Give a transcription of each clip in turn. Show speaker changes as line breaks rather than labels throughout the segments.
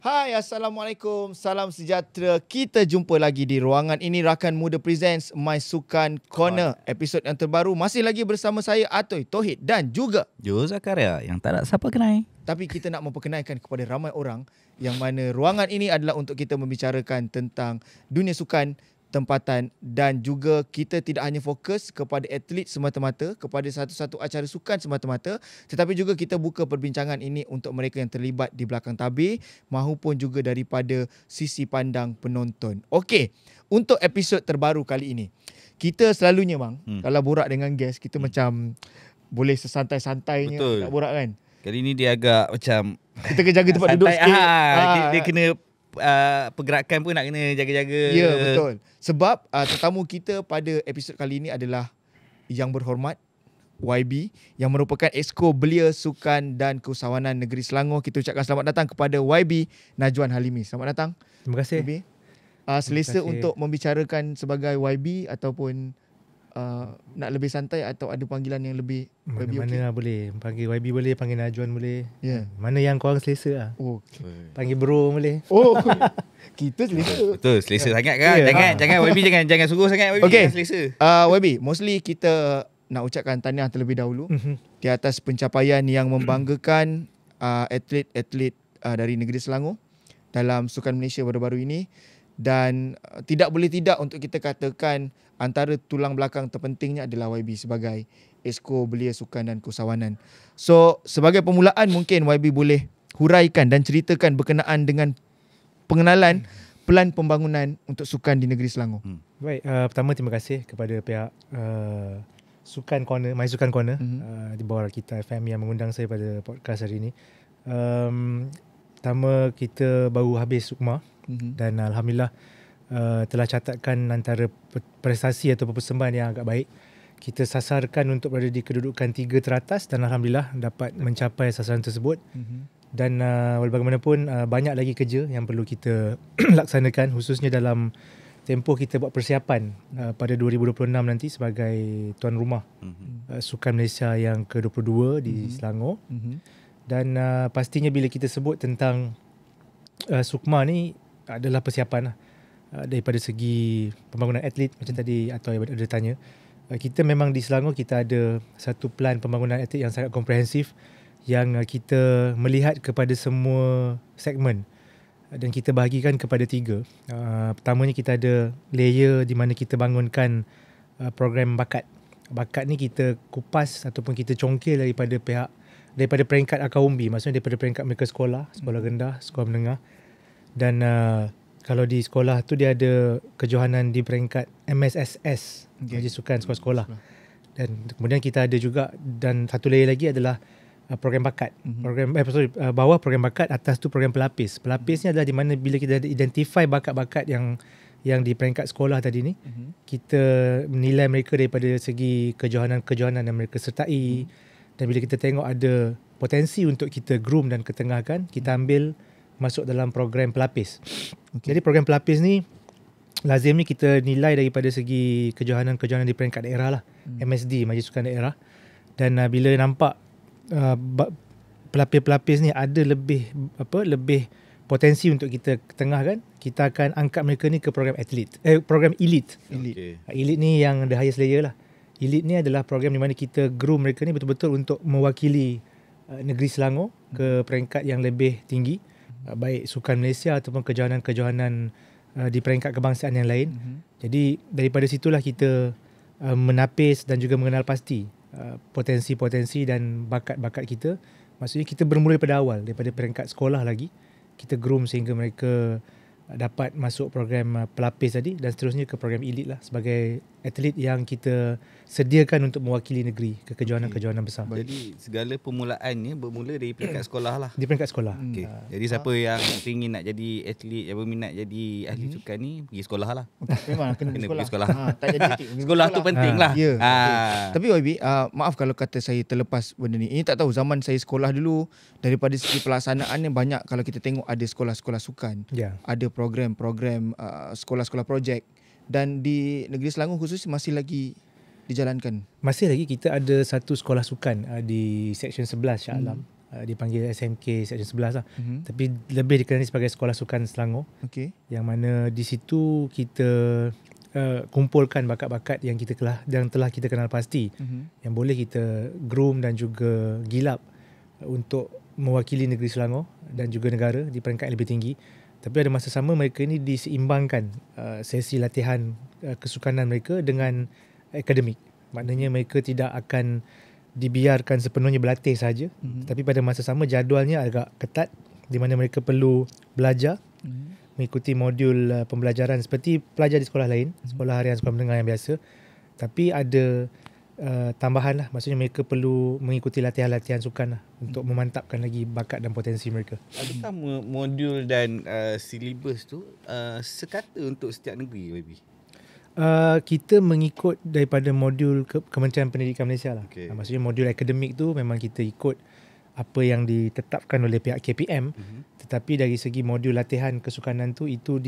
Hai, Assalamualaikum. Salam sejahtera. Kita jumpa lagi di ruangan ini. Rakan Muda Presents My Sukan Corner. Episod yang terbaru. Masih lagi bersama saya, Atoy, Tohid dan juga
Jo Zakaria yang tak nak siapa kenal.
Tapi kita nak memperkenalkan kepada ramai orang yang mana ruangan ini adalah untuk kita membicarakan tentang dunia sukan, tempatan, dan juga kita tidak hanya fokus kepada atlet semata-mata, kepada satu-satu acara sukan semata-mata, tetapi juga kita buka perbincangan ini untuk mereka yang terlibat di belakang tabir maupun juga daripada sisi pandang penonton. Okey, untuk episod terbaru kali ini, kita selalunya bang, kalau borak dengan guest, kita macam boleh sesantai-santainya nak borak kan.
Kali ni dia agak macam
kita kena jaga tempat duduk sikit.
Dia kena pergerakan pun nak kena jaga-jaga.
Ya, betul. Sebab tetamu kita pada episod kali ini adalah Yang Berhormat YB, yang merupakan Exco Belia Sukan dan Keusahawanan Negeri Selangor. Kita ucapkan selamat datang kepada YB Najwan Halimi. Selamat datang.
Terima kasih.
YB. Selesa untuk membicarakan sebagai YB ataupun nak lebih santai atau ada panggilan yang lebih
mana-mana boleh. Panggil YB boleh, panggil Najwan boleh.
Ya.
Mana yang korang selesa lah.
Oh.
Panggil bro boleh.
Oh. Kita selesa.
Betul, selesa sangat kan? Jangan YB jangan suruh sangat YB.
Okay.
Selesa.
YB, mostly kita nak ucapkan tahniah terlebih dahulu di atas pencapaian yang membanggakan atlet-atlet dari negeri Selangor dalam Sukan Malaysia baru-baru ini. Dan tidak boleh tidak untuk kita katakan antara tulang belakang terpentingnya adalah YB sebagai Exco Belia Sukan dan Keusahawanan. So, sebagai permulaan mungkin YB boleh huraikan dan ceritakan berkenaan dengan pengenalan pelan pembangunan untuk sukan di negeri Selangor.
Baik, pertama terima kasih kepada pihak Sukan Corner, My Sukan Corner di bawah Kita FM yang mengundang saya pada podcast hari ini. Pertama, kita baru habis Sukma dan Alhamdulillah telah catatkan antara prestasi atau persembahan yang agak baik. Kita sasarkan untuk berada di kedudukan 3 teratas dan Alhamdulillah dapat mencapai sasaran tersebut. Dan walau bagaimanapun banyak lagi kerja yang perlu kita laksanakan, khususnya dalam tempoh kita buat persiapan pada 2026 nanti sebagai tuan rumah Sukan Malaysia yang ke-22 di Selangor. Dan pastinya bila kita sebut tentang Sukma ni adalah persiapan lah. Daripada segi pembangunan atlet macam tadi atau ada tanya. Kita memang di Selangor kita ada satu plan pembangunan atlet yang sangat komprehensif yang kita melihat kepada semua segmen dan kita bahagikan kepada 3. Pertamanya kita ada layer di mana kita bangunkan program bakat. Bakat ni kita kupas ataupun kita congkil daripada peringkat akaumbi, maksudnya daripada peringkat mereka sekolah rendah, sekolah menengah. Dan kalau di sekolah tu dia ada kejohanan di peringkat MSSS, Majlis Sukan Sekolah-sekolah. Dan kemudian kita ada juga, dan satu layer lagi adalah program bakat. Bawah program bakat, atas tu program pelapis. Pelapis ni adalah di mana bila kita identify bakat-bakat yang di peringkat sekolah tadi ni, kita menilai mereka daripada segi kejohanan-kejohanan yang mereka sertai. Dan bila kita tengok ada potensi untuk kita groom dan ketengahkan, kita ambil masuk dalam program pelapis. Jadi program pelapis ni lazimnya kita nilai daripada segi kejohanan-kejohanan di peringkat daerah lah. MSD, Majlis Sukan Daerah. Dan bila nampak pelapis-pelapis ni ada lebih potensi untuk kita ketengahkan, kita akan angkat mereka ni ke program atlet. Program elite. Elite ni yang the highest layer lah. Elite ni adalah program di mana kita groom mereka ni betul-betul untuk mewakili negeri Selangor ke peringkat yang lebih tinggi, baik Sukan Malaysia ataupun kejohanan-kejohanan di peringkat kebangsaan yang lain. Jadi daripada situlah kita menapis dan juga mengenal pasti potensi-potensi dan bakat-bakat kita. Maksudnya kita bermula daripada awal, daripada peringkat sekolah lagi. Kita groom sehingga mereka dapat masuk program pelapis tadi dan seterusnya ke program elite lah sebagai atlet yang kita sediakan untuk mewakili negeri ke kejohanan-kejohanan besar.
Jadi segala permulaannya bermula dari peringkat sekolah lah.
Di peringkat sekolah.
Jadi siapa yang ingin nak jadi atlet, yang berminat jadi ahli sukan ni, pergi sekolah lah.
Memang kena
pergi sekolah.
Tak jadi atlet.
Sekolah tu penting lah.
Ya. Tapi YB, maaf kalau kata saya terlepas benda ni. Ini tak tahu zaman saya sekolah dulu, daripada segi pelaksanaannya banyak. Kalau kita tengok ada sekolah-sekolah sukan, ada program-program sekolah-sekolah projek, dan di negeri Selangor khusus masih lagi dijalankan.
Masih lagi kita ada satu sekolah sukan di Seksyen 11 Shah Alam. dipanggil SMK Seksyen 11 lah. Tapi lebih dikenali sebagai Sekolah Sukan Selangor.
Okey.
Yang mana di situ kita kumpulkan bakat-bakat yang telah kita kenal pasti, yang boleh kita groom dan juga gilap untuk mewakili negeri Selangor dan juga negara di peringkat yang lebih tinggi. Tapi pada masa sama mereka ini diseimbangkan sesi latihan kesukanan mereka dengan akademik. Maknanya mereka tidak akan dibiarkan sepenuhnya berlatih saja, tapi pada masa sama jadualnya agak ketat di mana mereka perlu belajar, mengikuti modul pembelajaran seperti pelajar di sekolah lain, sekolah harian, sekolah menengah yang biasa. Tapi ada tambahan lah, maksudnya mereka perlu mengikuti latihan-latihan sukan lah untuk memantapkan lagi bakat dan potensi mereka.
Adakah modul dan silibus tu sekata untuk setiap negeri, YB?
Kita mengikut daripada modul Kementerian Pendidikan Malaysia lah.
Okay.
Maksudnya modul akademik tu memang kita ikut apa yang ditetapkan oleh pihak KPM, tetapi dari segi modul latihan kesukanan tu itu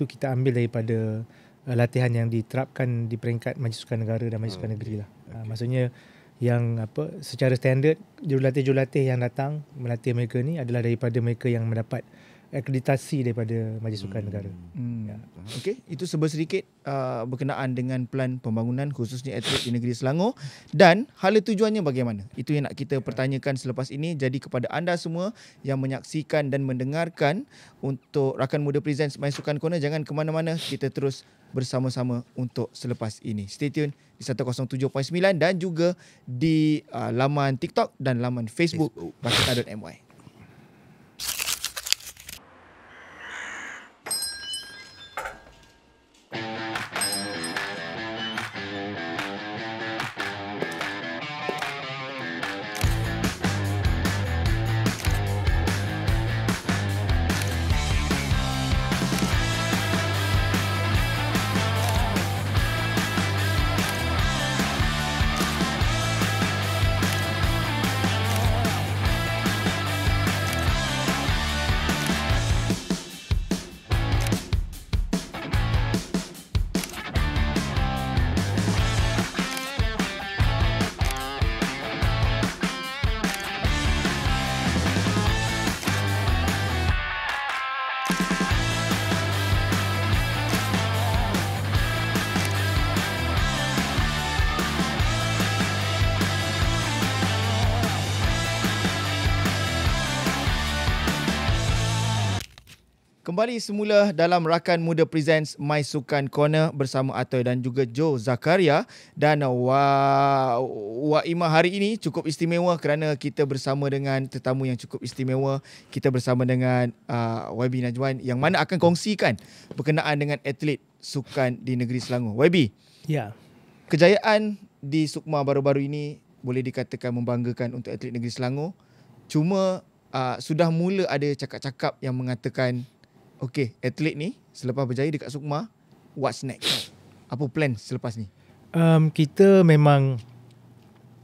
kita ambil daripada latihan yang diterapkan di peringkat Majlis Sukan Negara dan Majlis Sukan Negeri lah. Maksudnya yang secara standard jurulatih-jurulatih yang datang melatih mereka ni adalah daripada mereka yang mendapat akreditasi daripada Majlis Sukan Negara.
Ya. Okey, itu sedikit berkenaan dengan plan pembangunan khususnya atlet di negeri Selangor dan hala tujuannya bagaimana. Itu yang nak kita pertanyakan selepas ini. Jadi kepada anda semua yang menyaksikan dan mendengarkan untuk Rakan Muda Presents My Sukan Corner, jangan ke mana-mana, kita terus bersama-sama untuk selepas ini. Stay tune di 107.9 dan juga di laman TikTok dan laman Facebook rakita.my. Kembali semula dalam Rakan Muda Presents My Sukan Corner bersama Atoy dan juga Joe Zakaria. Dan Waimah hari ini cukup istimewa kerana kita bersama dengan tetamu yang cukup istimewa. Kita bersama dengan YB Najwan yang mana akan kongsikan berkenaan dengan atlet sukan di negeri Selangor. YB,
Ya.
kejayaan di Sukma baru-baru ini boleh dikatakan membanggakan untuk atlet negeri Selangor. Cuma sudah mula ada cakap-cakap yang mengatakan, okey, atlet ni selepas berjaya dekat Sukma, what's next? Apa plan selepas ni?
Kita memang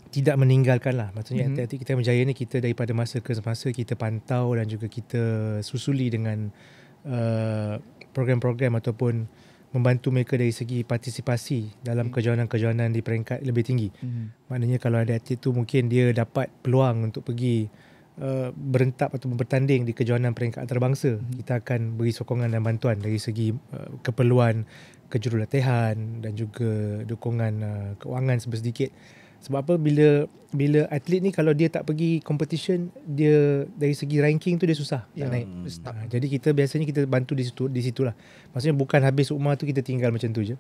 tidak meninggalkan lah. Maksudnya atlet kita yang berjaya ni, kita daripada masa ke masa kita pantau dan juga kita susuli dengan program-program ataupun membantu mereka dari segi partisipasi dalam kejohanan-kejohanan di peringkat lebih tinggi. Maknanya kalau ada atlet tu mungkin dia dapat peluang untuk pergi berentap atau bertanding di kejohanan peringkat antarabangsa, kita akan beri sokongan dan bantuan dari segi keperluan kejurulatihan dan juga dukungan keuangan sedikit. Sebab apa, bila atlet ni kalau dia tak pergi competition, dia dari segi ranking tu dia susah nak naik. Jadi biasanya kita bantu di situlah. Maksudnya bukan habis Sukma tu kita tinggal macam tu je.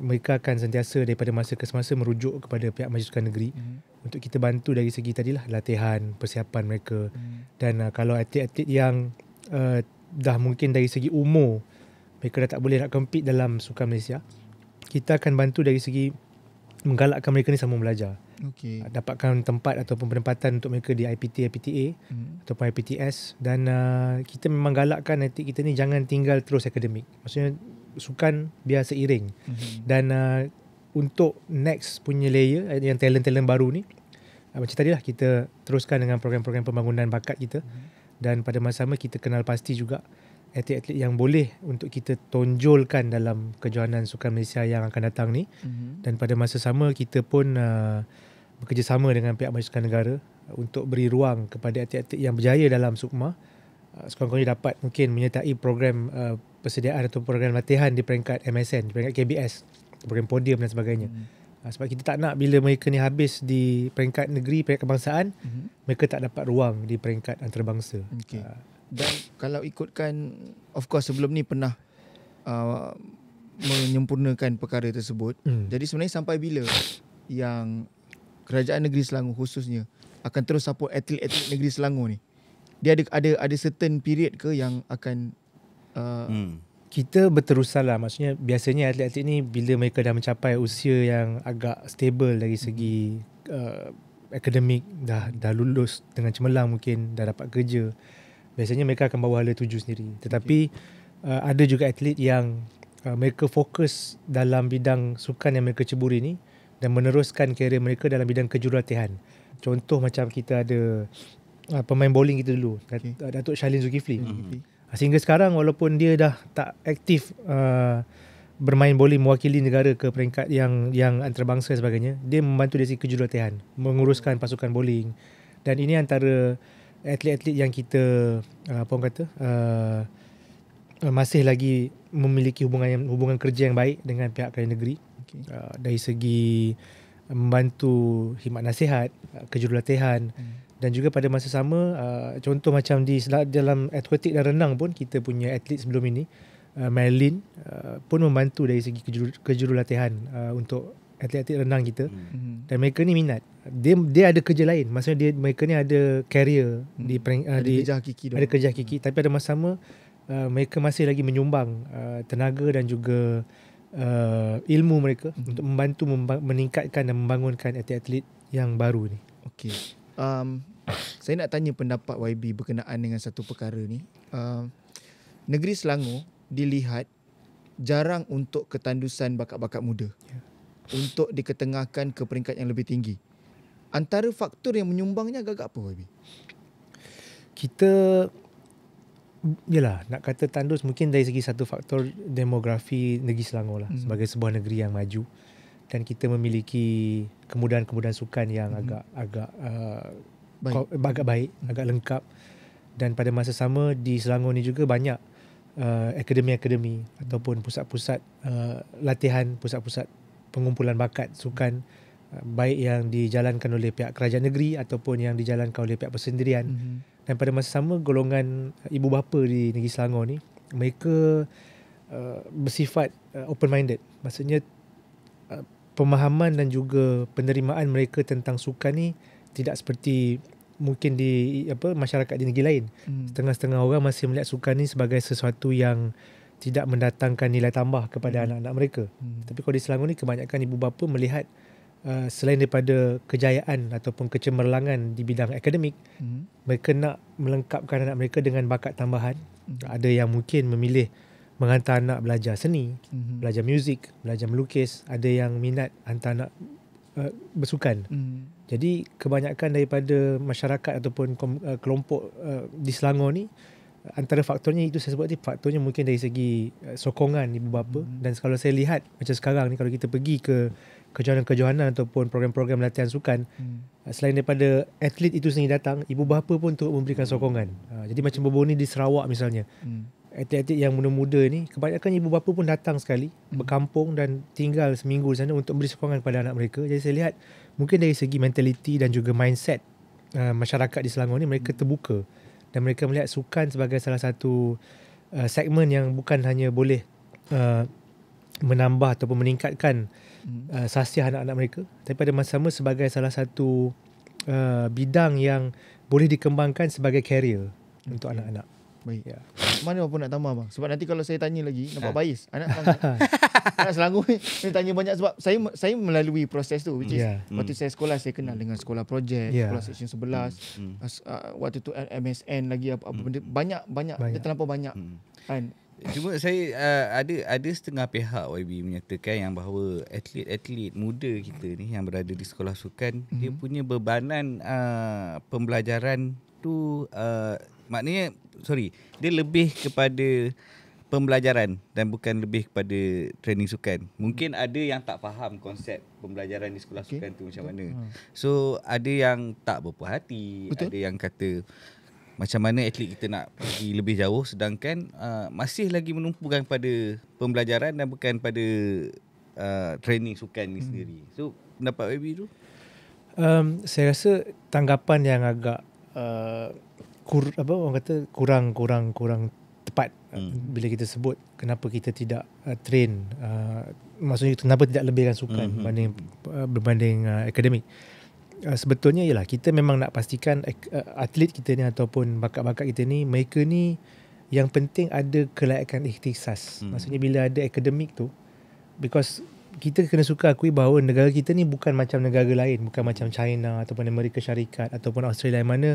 Mereka akan sentiasa daripada masa ke semasa merujuk kepada pihak Majlis Sukan Negeri untuk kita bantu dari segi tadilah latihan, persiapan mereka. Dan kalau atlet-atlet yang dah mungkin dari segi umur mereka dah tak boleh nak compete dalam Sukan Malaysia, kita akan bantu dari segi menggalakkan mereka ni sama belajar.
Okay.
Dapatkan tempat ataupun penempatan untuk mereka di IPT, IPTA ataupun IPTS. Dan kita memang galakkan atlet kita ni jangan tinggal terus akademik. Maksudnya sukan biar seiring. Dan untuk next punya layer yang talent-talent baru ni, macam tadilah kita teruskan dengan program-program pembangunan bakat kita. Dan pada masa sama kita kenal pasti juga atlet-atlet yang boleh untuk kita tonjolkan dalam kejohanan Sukan Malaysia yang akan datang ni. Dan pada masa sama kita pun bekerjasama dengan pihak Majlis Sukan Negara untuk beri ruang kepada atlet-atlet yang berjaya dalam SUKMA sekurang-kurangnya dapat mungkin menyertai program persediaan atau program latihan di peringkat MSN, di peringkat KBS, program podium dan sebagainya. Sebab kita tak nak bila mereka ni habis di peringkat negeri, peringkat kebangsaan, mereka tak dapat ruang di peringkat antarabangsa.
Okay. Dan kalau ikutkan, of course sebelum ni pernah menyempurnakan perkara tersebut. Jadi sebenarnya sampai bila yang Kerajaan Negeri Selangor khususnya akan terus support atlet-atlet Negeri Selangor ni? Dia ada certain period ke yang akan
kita berterusan lah. Maksudnya biasanya atlet-atlet ni bila mereka dah mencapai usia yang agak stable dari segi akademik, dah lulus dengan cemerlang, mungkin dah dapat kerja, biasanya mereka akan bawa hala tuju sendiri. Tetapi ada juga atlet yang mereka fokus dalam bidang sukan yang mereka ceburi ni dan meneruskan karier mereka dalam bidang kejurulatihan. Contoh macam kita ada pemain bowling kita dulu, Datuk Shalin Zulkifli. Sehingga sekarang walaupun dia dah tak aktif bermain bowling mewakili negara ke peringkat yang antarabangsa dan sebagainya, dia membantu dari segi kejurulatihan, menguruskan pasukan bowling. Dan ini antara atlet-atlet yang kita masih lagi memiliki hubungan kerja yang baik dengan pihak kerajaan negeri. Dari segi membantu khidmat nasihat, kejurulatihan. Dan juga pada masa sama, contoh macam dalam atletik dan renang pun kita punya atlet sebelum ini, Marilyn pun membantu dari segi kejurulatihan untuk atlet-atlet renang kita. Dan mereka ni minat. Dia ada kerja lain. Maksudnya mereka ni ada career
ada kerja hakiki.
Tapi pada masa sama mereka masih lagi menyumbang tenaga dan juga ilmu mereka untuk membantu meningkatkan dan membangunkan atlet-atlet yang baru ni.
Okey. Saya nak tanya pendapat YB berkenaan dengan satu perkara ni. Negeri Selangor dilihat jarang untuk ketandusan bakat-bakat muda untuk diketengahkan ke peringkat yang lebih tinggi. Antara faktor yang menyumbangnya agak-agak apa, YB?
Kita nak kata tandus mungkin dari segi satu faktor demografi negeri Selangor lah, sebagai sebuah negeri yang maju dan kita memiliki kemudahan-kemudahan sukan yang agak baik, agak lengkap. Dan pada masa sama di Selangor ni juga banyak akademi-akademi ataupun pusat-pusat latihan, pusat-pusat pengumpulan bakat sukan, baik yang dijalankan oleh pihak kerajaan negeri ataupun yang dijalankan oleh pihak persendirian. Dan pada masa sama golongan ibu bapa di negeri Selangor ni, mereka bersifat open-minded. Maksudnya pemahaman dan juga penerimaan mereka tentang sukan ni tidak seperti mungkin di masyarakat di negeri lain. Setengah-setengah orang masih melihat sukan ni sebagai sesuatu yang tidak mendatangkan nilai tambah kepada anak-anak mereka. Tapi kalau di Selangor ni kebanyakan ibu bapa melihat selain daripada kejayaan ataupun kecemerlangan di bidang akademik, mereka nak melengkapkan anak mereka dengan bakat tambahan. Ada yang mungkin memilih menghantar anak belajar seni, belajar muzik, belajar melukis. Ada yang minat hantar anak bersukan. Jadi kebanyakan daripada masyarakat ataupun kelompok di Selangor ni, antara faktornya itu saya sebut tadi, faktornya mungkin dari segi sokongan ibu bapa. Dan kalau saya lihat macam sekarang ni, kalau kita pergi ke kejohanan-kejohanan ataupun program-program latihan sukan, selain daripada atlet itu sendiri datang, ibu bapa pun turut memberikan sokongan. Jadi macam baru ni di Sarawak misalnya, atlet-atlet yang muda-muda ni, kebanyakan ibu bapa pun datang sekali, berkampung dan tinggal seminggu di sana untuk beri sokongan kepada anak mereka. Jadi saya lihat mungkin dari segi mentaliti dan juga mindset masyarakat di Selangor ni, mereka terbuka dan mereka melihat sukan sebagai salah satu segmen yang bukan hanya boleh menambah ataupun meningkatkan sasiah anak-anak mereka, tapi pada masa sama sebagai salah satu bidang yang boleh dikembangkan sebagai career untuk anak-anak.
Baik. Ya. Mana apa nak tambah bang? Sebab nanti kalau saya tanya lagi nampak bias. Anak Selangor ni tanya banyak sebab saya melalui proses tu, which is waktu saya sekolah saya kenal dengan sekolah projek, sekolah seksyen 11. Waktu tu MSN lagi apa benda banyak. Dia terlampau banyak. Kan?
Cuma saya ada setengah pihak YB menyatakan yang bahawa atlet-atlet muda kita ni yang berada di sekolah sukan, dia punya bebanan pembelajaran tu maknanya dia lebih kepada pembelajaran dan bukan lebih kepada training sukan. Mungkin ada yang tak faham konsep pembelajaran di sekolah sukan tu macam mana. So ada yang tak berpuas hati, ada yang kata macam mana atlet kita nak pergi lebih jauh, sedangkan masih lagi menumpukan pada pembelajaran dan bukan pada training sukan ni sendiri. So pendapat YB tu?
Saya rasa tanggapan yang agak orang kata kurang tepat bila kita sebut kenapa kita tidak train, maksudnya kenapa tidak lebihkan sukan berbanding akademik. Sebetulnya ialah kita memang nak pastikan atlet kita ni ataupun bakat-bakat kita ni, mereka ni yang penting ada kelayakan ikhtisas. Maksudnya bila ada akademik tu, because kita kena suka akui bahawa negara kita ni bukan macam negara lain, bukan macam China ataupun Amerika Syarikat ataupun Australia, yang mana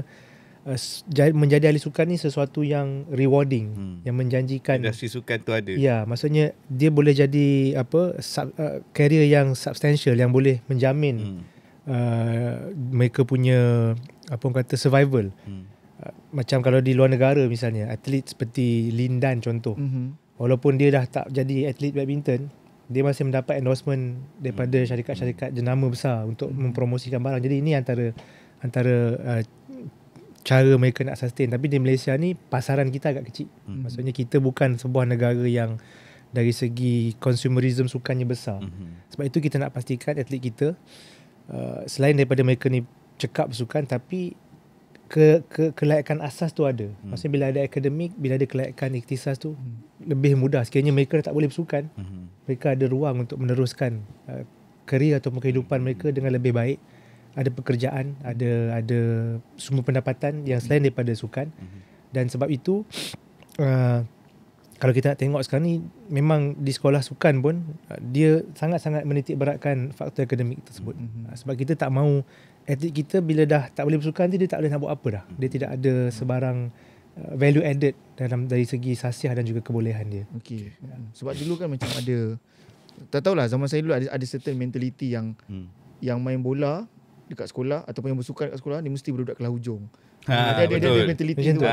menjadi ahli sukan ni sesuatu yang rewarding, yang menjanjikan.
Industri sukan tu ada.
Ya, maksudnya dia boleh jadi career yang substantial, yang boleh menjamin mereka punya survival. Macam kalau di luar negara misalnya, atlet seperti Lin Dan contoh, walaupun dia dah tak jadi atlet badminton, dia masih mendapat endorsement daripada syarikat-syarikat jenama besar untuk mempromosikan barang. Jadi ini antara cara mereka nak sustain. Tapi di Malaysia ni pasaran kita agak kecil. Maksudnya kita bukan sebuah negara yang dari segi consumerism sukannya besar. Sebab itu kita nak pastikan atlet kita selain daripada mereka ni cekap bersukan, tapi kelayakan asas tu ada. Maksudnya bila ada akademik, bila ada kelayakan ikhtisas tu, lebih mudah. Sekiranya mereka tak boleh bersukan, mereka ada ruang untuk meneruskan kerjaya atau kehidupan mereka dengan lebih baik. Ada pekerjaan, ada sumber pendapatan yang selain daripada sukan. Dan sebab itu kalau kita nak tengok sekarang ni, memang di sekolah sukan pun dia sangat-sangat menitik beratkan faktor akademik tersebut. Sebab kita tak mahu atlet kita bila dah tak boleh bersukan, dia tak boleh nak buat apa dah. Dia tidak ada sebarang value added dari segi sasiah dan juga kebolehan dia.
Okey. Sebab dulu kan macam ada, tak tahulah, zaman saya dulu ada certain mentality yang main bola dekat sekolah ataupun yang bersukan dekat sekolah, dia mesti berbudak kelah hujung. Dia ada mentality tu.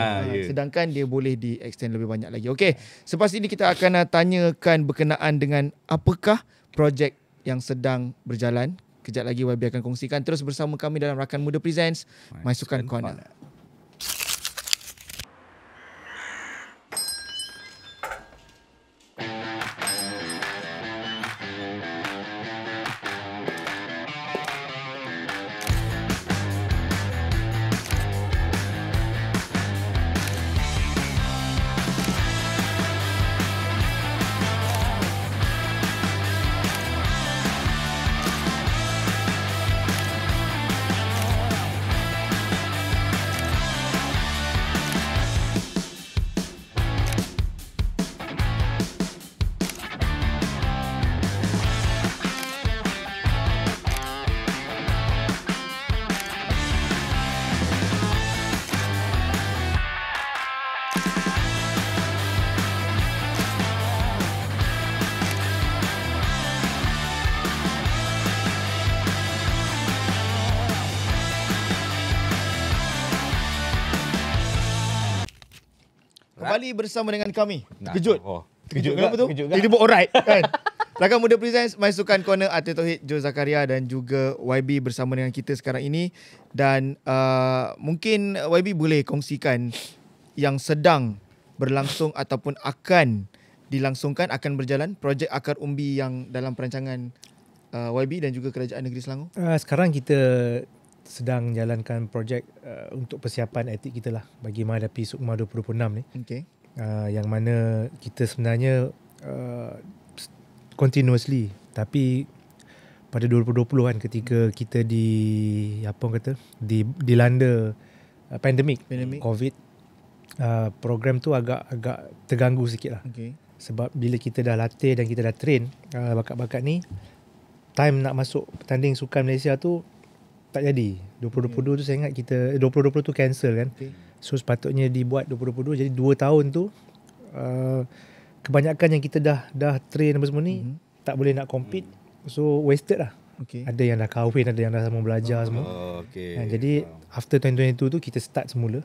Sedangkan dia boleh di extend lebih banyak lagi. Okey, selepas ini kita akan tanyakan berkenaan dengan apakah projek yang sedang berjalan. Kejap lagi YB akan kongsikan. Terus bersama kami dalam Rakan Muda Presents My Sukan Corner. Kembali bersama dengan kami. Terkejut. Terkejut kenapa tu? Dia buat alright kan. Rakan Muda Presents My Sukan Corner, Atir Tauhid, Joe Zakaria dan juga YB bersama dengan kita sekarang ini. Dan mungkin YB boleh kongsikan yang sedang berlangsung ataupun akan dilangsungkan, akan berjalan projek Akar Umbi yang dalam perancangan YB dan juga Kerajaan Negeri Selangor.
Sekarang kita sedang jalankan projek untuk persiapan atlet kita lah bagi menghadapi SUKMA 2026 ni.
Okay.
Yang mana kita sebenarnya continuously, tapi pada 2020 kan ketika kita dilanda pandemik COVID, program tu agak terganggu sikit lah. Okay. Sebab bila kita dah latih dan kita dah train bakat-bakat ni, time nak masuk pertanding sukan Malaysia tu tak jadi. 2022 tu saya ingat 2020 tu cancel kan. Okay. So sepatutnya dibuat 2022, jadi 2 tahun tu kebanyakan yang kita dah train apa semua ni tak boleh nak compete. So wasted lah. Okay. Ada yang dah kahwin, ada yang dah sama belajar semua. Okay. Jadi after 2022 tu kita start semula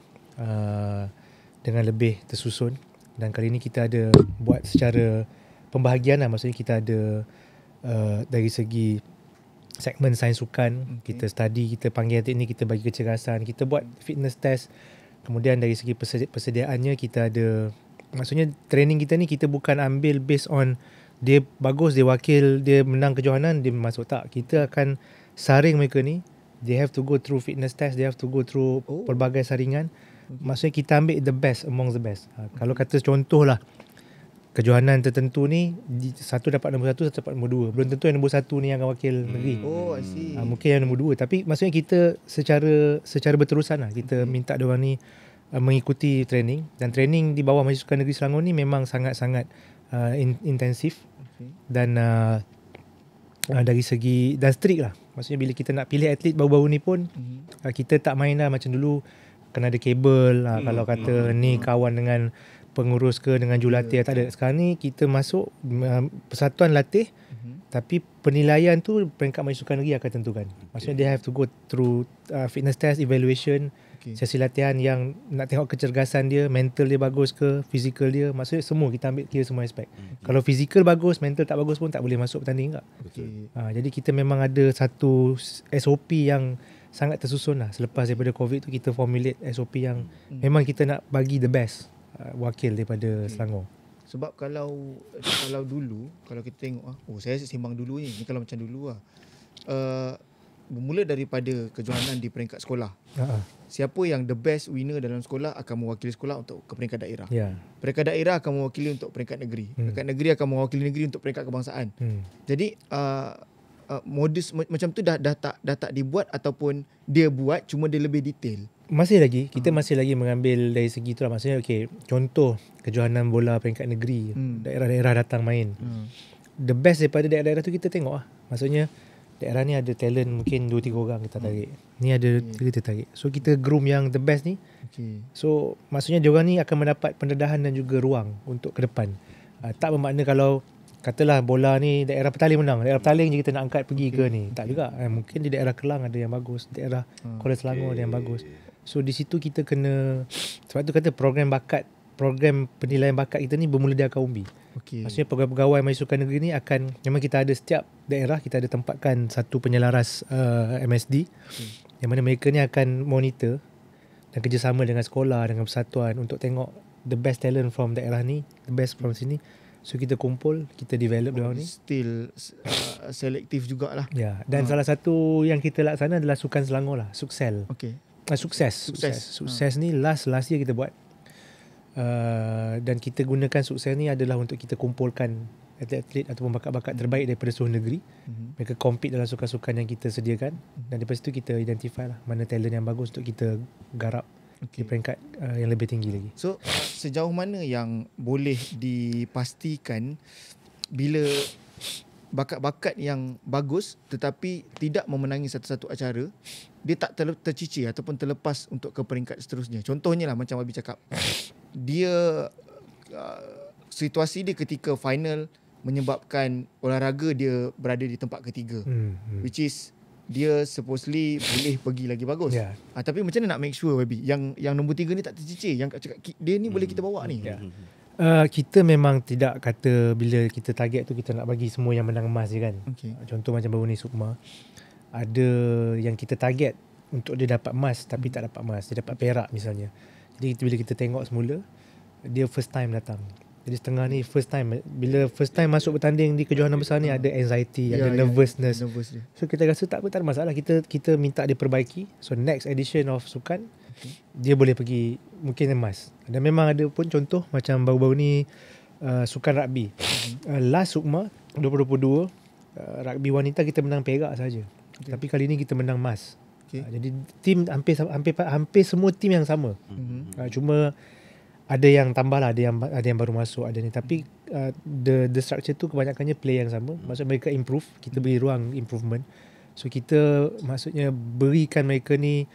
dengan lebih tersusun Dan kali ni kita ada buat secara pembahagian lah. Maksudnya kita ada dari segi segmen sains sukan, kita study, kita panggil atlet ni, kita bagi kecergasan, kita buat fitness test. Kemudian dari segi persediaannya kita ada, maksudnya training kita ni kita bukan ambil based on dia bagus, dia wakil, dia menang kejohanan, dia masuk. Tak, kita akan saring mereka ni. They have to go through fitness test, they have to go through pelbagai saringan. Maksudnya kita ambil the best among the best. Kalau kata contoh lah, kejohanan tertentu ni, satu dapat nombor 1, satu dapat nombor 2. Belum tentu yang nombor 1 ni yang akan wakil negeri.
Oh, I see.
Mungkin yang nombor 2. Tapi maksudnya kita secara berterusan lah. Kita minta diorang ni mengikuti training. Dan training di bawah Majlis Sukan Negeri Selangor ni memang sangat-sangat intensif. Dan dari segi, dan strict lah. Maksudnya bila kita nak pilih atlet baru-baru ni pun, kita tak main lah macam dulu. Kena ada kabel. Kalau kata ni kawan dengan pengurus ke dengan jurulatih, tak ada. Sekarang ni kita masuk persatuan latih, tapi penilaian tu peringkat Majlis Sukan Negeri akan tentukan. Maksudnya they have to go through fitness test, evaluation, sesi latihan yang nak tengok kecergasan dia, mental dia bagus ke, fizikal dia. Maksudnya semua kita ambil kira semua aspek. Kalau fizikal bagus, mental tak bagus pun tak boleh masuk bertanding tak. Jadi kita memang ada satu SOP yang sangat tersusun lah. Selepas daripada COVID tu kita formulate SOP yang memang kita nak bagi the best wakil daripada Selangor.
Sebab kalau dulu, kalau kita tengok saya sembang dulu ni kalau macam dulu bermula daripada kejohanan di peringkat sekolah. Siapa yang the best winner dalam sekolah akan mewakili sekolah untuk ke peringkat daerah. Peringkat daerah akan mewakili untuk peringkat negeri. Peringkat negeri akan mewakili negeri untuk peringkat kebangsaan. Jadi modus macam tu dah tak dibuat ataupun dia buat, cuma dia lebih detail.
Masih lagi, kita masih lagi mengambil dari segi tu lah. Maksudnya contoh kejohanan bola peringkat negeri, daerah-daerah datang main. The best daripada daerah-daerah tu kita tengok lah. Maksudnya daerah ni ada talent mungkin 2-3 orang kita tarik. Ni ada kita tarik. So kita groom yang the best ni. So maksudnya diorang ni akan mendapat pendedahan dan juga ruang untuk ke depan. Tak bermakna kalau katalah bola ni daerah Petaling menang, daerah Petaling je kita nak angkat pergi ke ni. Tak juga. Mungkin di daerah Kelang ada yang bagus, daerah Kuala Selangor ada yang bagus. So di situ kita kena, sebab tu kata program penilaian bakat kita ni bermula dari akar umbi. Maksudnya pegawai-pegawai Majlis Sukan Negeri ni akan, memang kita ada setiap daerah kita ada tempatkan satu penyelaras MSD yang mana mereka ni akan monitor dan kerjasama dengan sekolah, dengan persatuan untuk tengok the best talent from daerah ni, the best from sini. So kita kumpul, kita develop diorang ni.
Still selektif jugalah.
Ya, dan salah satu yang kita laksana adalah Sukan Selangor lah, Suksel. Sukses ni last year kita buat. Dan kita gunakan sukses ni adalah untuk kita kumpulkan atlet-atlet ataupun bakat-bakat terbaik daripada seluruh negeri. Mereka compete dalam sukan-sukan yang kita sediakan, dan daripada situ kita identify lah mana talent yang bagus untuk kita garap di peringkat yang lebih tinggi lagi. So
sejauh mana yang boleh dipastikan bila bakat-bakat yang bagus tetapi tidak memenangi satu-satu acara, dia tak tercicir ataupun terlepas untuk ke peringkat seterusnya? Contohnya lah macam Wabi cakap, dia situasi dia ketika final menyebabkan olahraga dia berada di tempat ketiga, which is dia supposedly boleh pergi lagi bagus. Tapi macam mana nak make sure Wabi yang nombor 3 ni tak tercicir, yang cakap dia ni boleh kita bawa ni?
Kita memang tidak kata bila kita target tu kita nak bagi semua yang menang emas je kan. Contoh macam baru ni Sukma, ada yang kita target untuk dia dapat emas tapi tak dapat emas, dia dapat perak misalnya. Jadi bila kita tengok semula, dia first time datang. Jadi setengah ni first time, bila first time masuk bertanding di kejohanan besar ni ada anxiety, ada nervousness. So kita rasa tak ada masalah, kita minta dia perbaiki. So next edition of Sukan, dia boleh pergi mungkin emas. Dan memang ada pun contoh macam baru-baru ni Sukan rugby. Last Sukma 2022, rugby wanita kita menang perak saja. Tapi kali ni kita menang emas. Jadi tim hampir semua tim yang sama. Cuma ada yang tambah lah, ada yang baru masuk, ada ni. Tapi the structure tu kebanyakannya play yang sama. Maksud mereka improve, kita beri ruang improvement. So kita maksudnya berikan mereka ni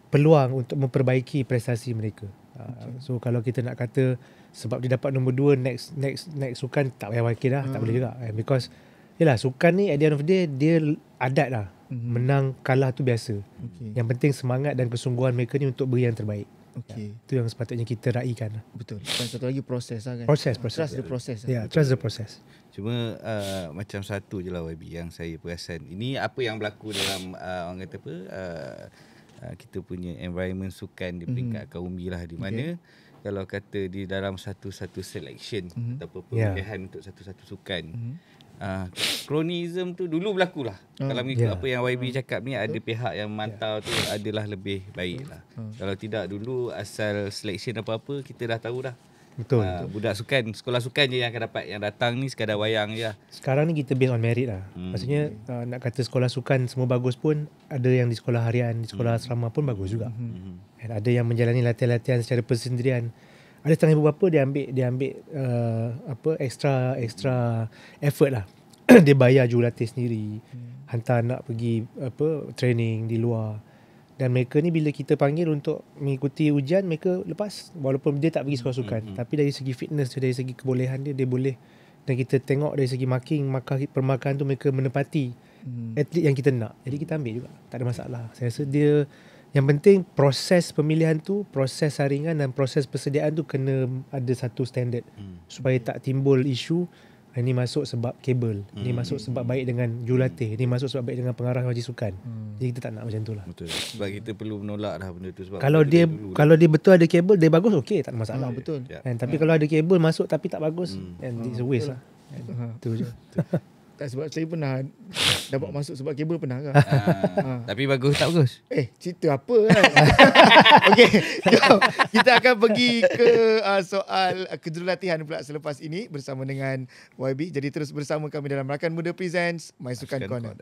peluang untuk memperbaiki prestasi mereka. So kalau kita nak kata sebab dia dapat nombor 2 next Sukan tak payah wakil dah, tak boleh juga. Because yalah, Sukan ni at the end of the day dia adat lah. Menang kalah tu biasa. Yang penting semangat dan kesungguhan mereka ni untuk beri yang terbaik.
Okey.
Itu yang sepatutnya kita raikan.
Betul. Dan satu lagi proses lah kan.
Proses.
Trust the process.
Ya, trust the process.
Cuma macam satu je lah YB yang saya perasan. Ini apa yang berlaku dalam orang kata apa kita punya environment sukan di peringkat Kaumbi lah, di mana kalau kata di dalam satu-satu selection ataupun pemilihan untuk satu-satu sukan, kronism tu dulu berlaku lah. Kalau mengikut apa yang YB cakap ni, ada pihak yang memantau tu adalah lebih baik lah. Kalau tidak, dulu asal selection apa-apa kita dah tahu dah.
Betul.
Budak sukan, sekolah sukan je yang akan dapat. Yang datang ni sekadar wayang je lah.
Sekarang ni kita based on merit lah. Maksudnya nak kata sekolah sukan semua bagus pun, ada yang di sekolah harian, di sekolah asrama pun bagus juga. Dan ada yang menjalani latihan-latihan secara persendirian. Ada setengah beberapa dia ambil extra effort lah. Dia bayar jurulatih sendiri, hantar anak pergi training di luar. Dan mereka ni bila kita panggil untuk mengikuti ujian, mereka lepas, walaupun dia tak pergi sekolah sukan, tapi dari segi fitness, dari segi kebolehan dia boleh. Dan kita tengok dari segi permarkahan tu mereka menepati atlet yang kita nak. Jadi kita ambil juga, tak ada masalah. Saya rasa dia, yang penting proses pemilihan tu, proses saringan dan proses persediaan tu kena ada satu standard supaya tak timbul isu ini masuk sebab kabel, ini masuk sebab baik dengan jurulatih, ini masuk sebab baik dengan pengarah majlis sukan. Jadi kita tak nak macam tu lah.
Betul. Sebab kita perlu menolak dah benda tu. Sebab
kalau dia betul ada kabel, dia bagus, okey, tak ada masalah.
Betul.
Tapi kalau ada kabel masuk tapi tak bagus, it's a waste lah. Itu je.
Tak, sebab saya pernah dapat masuk sebab kabel pernah kan.
Tapi bagus tak bagus?
Cerita apa kan? Okey, jom kita akan pergi ke soal kejurulatihan pula selepas ini bersama dengan YB. Jadi terus bersama kami dalam Rakan Muda Presents My Sukan Corner.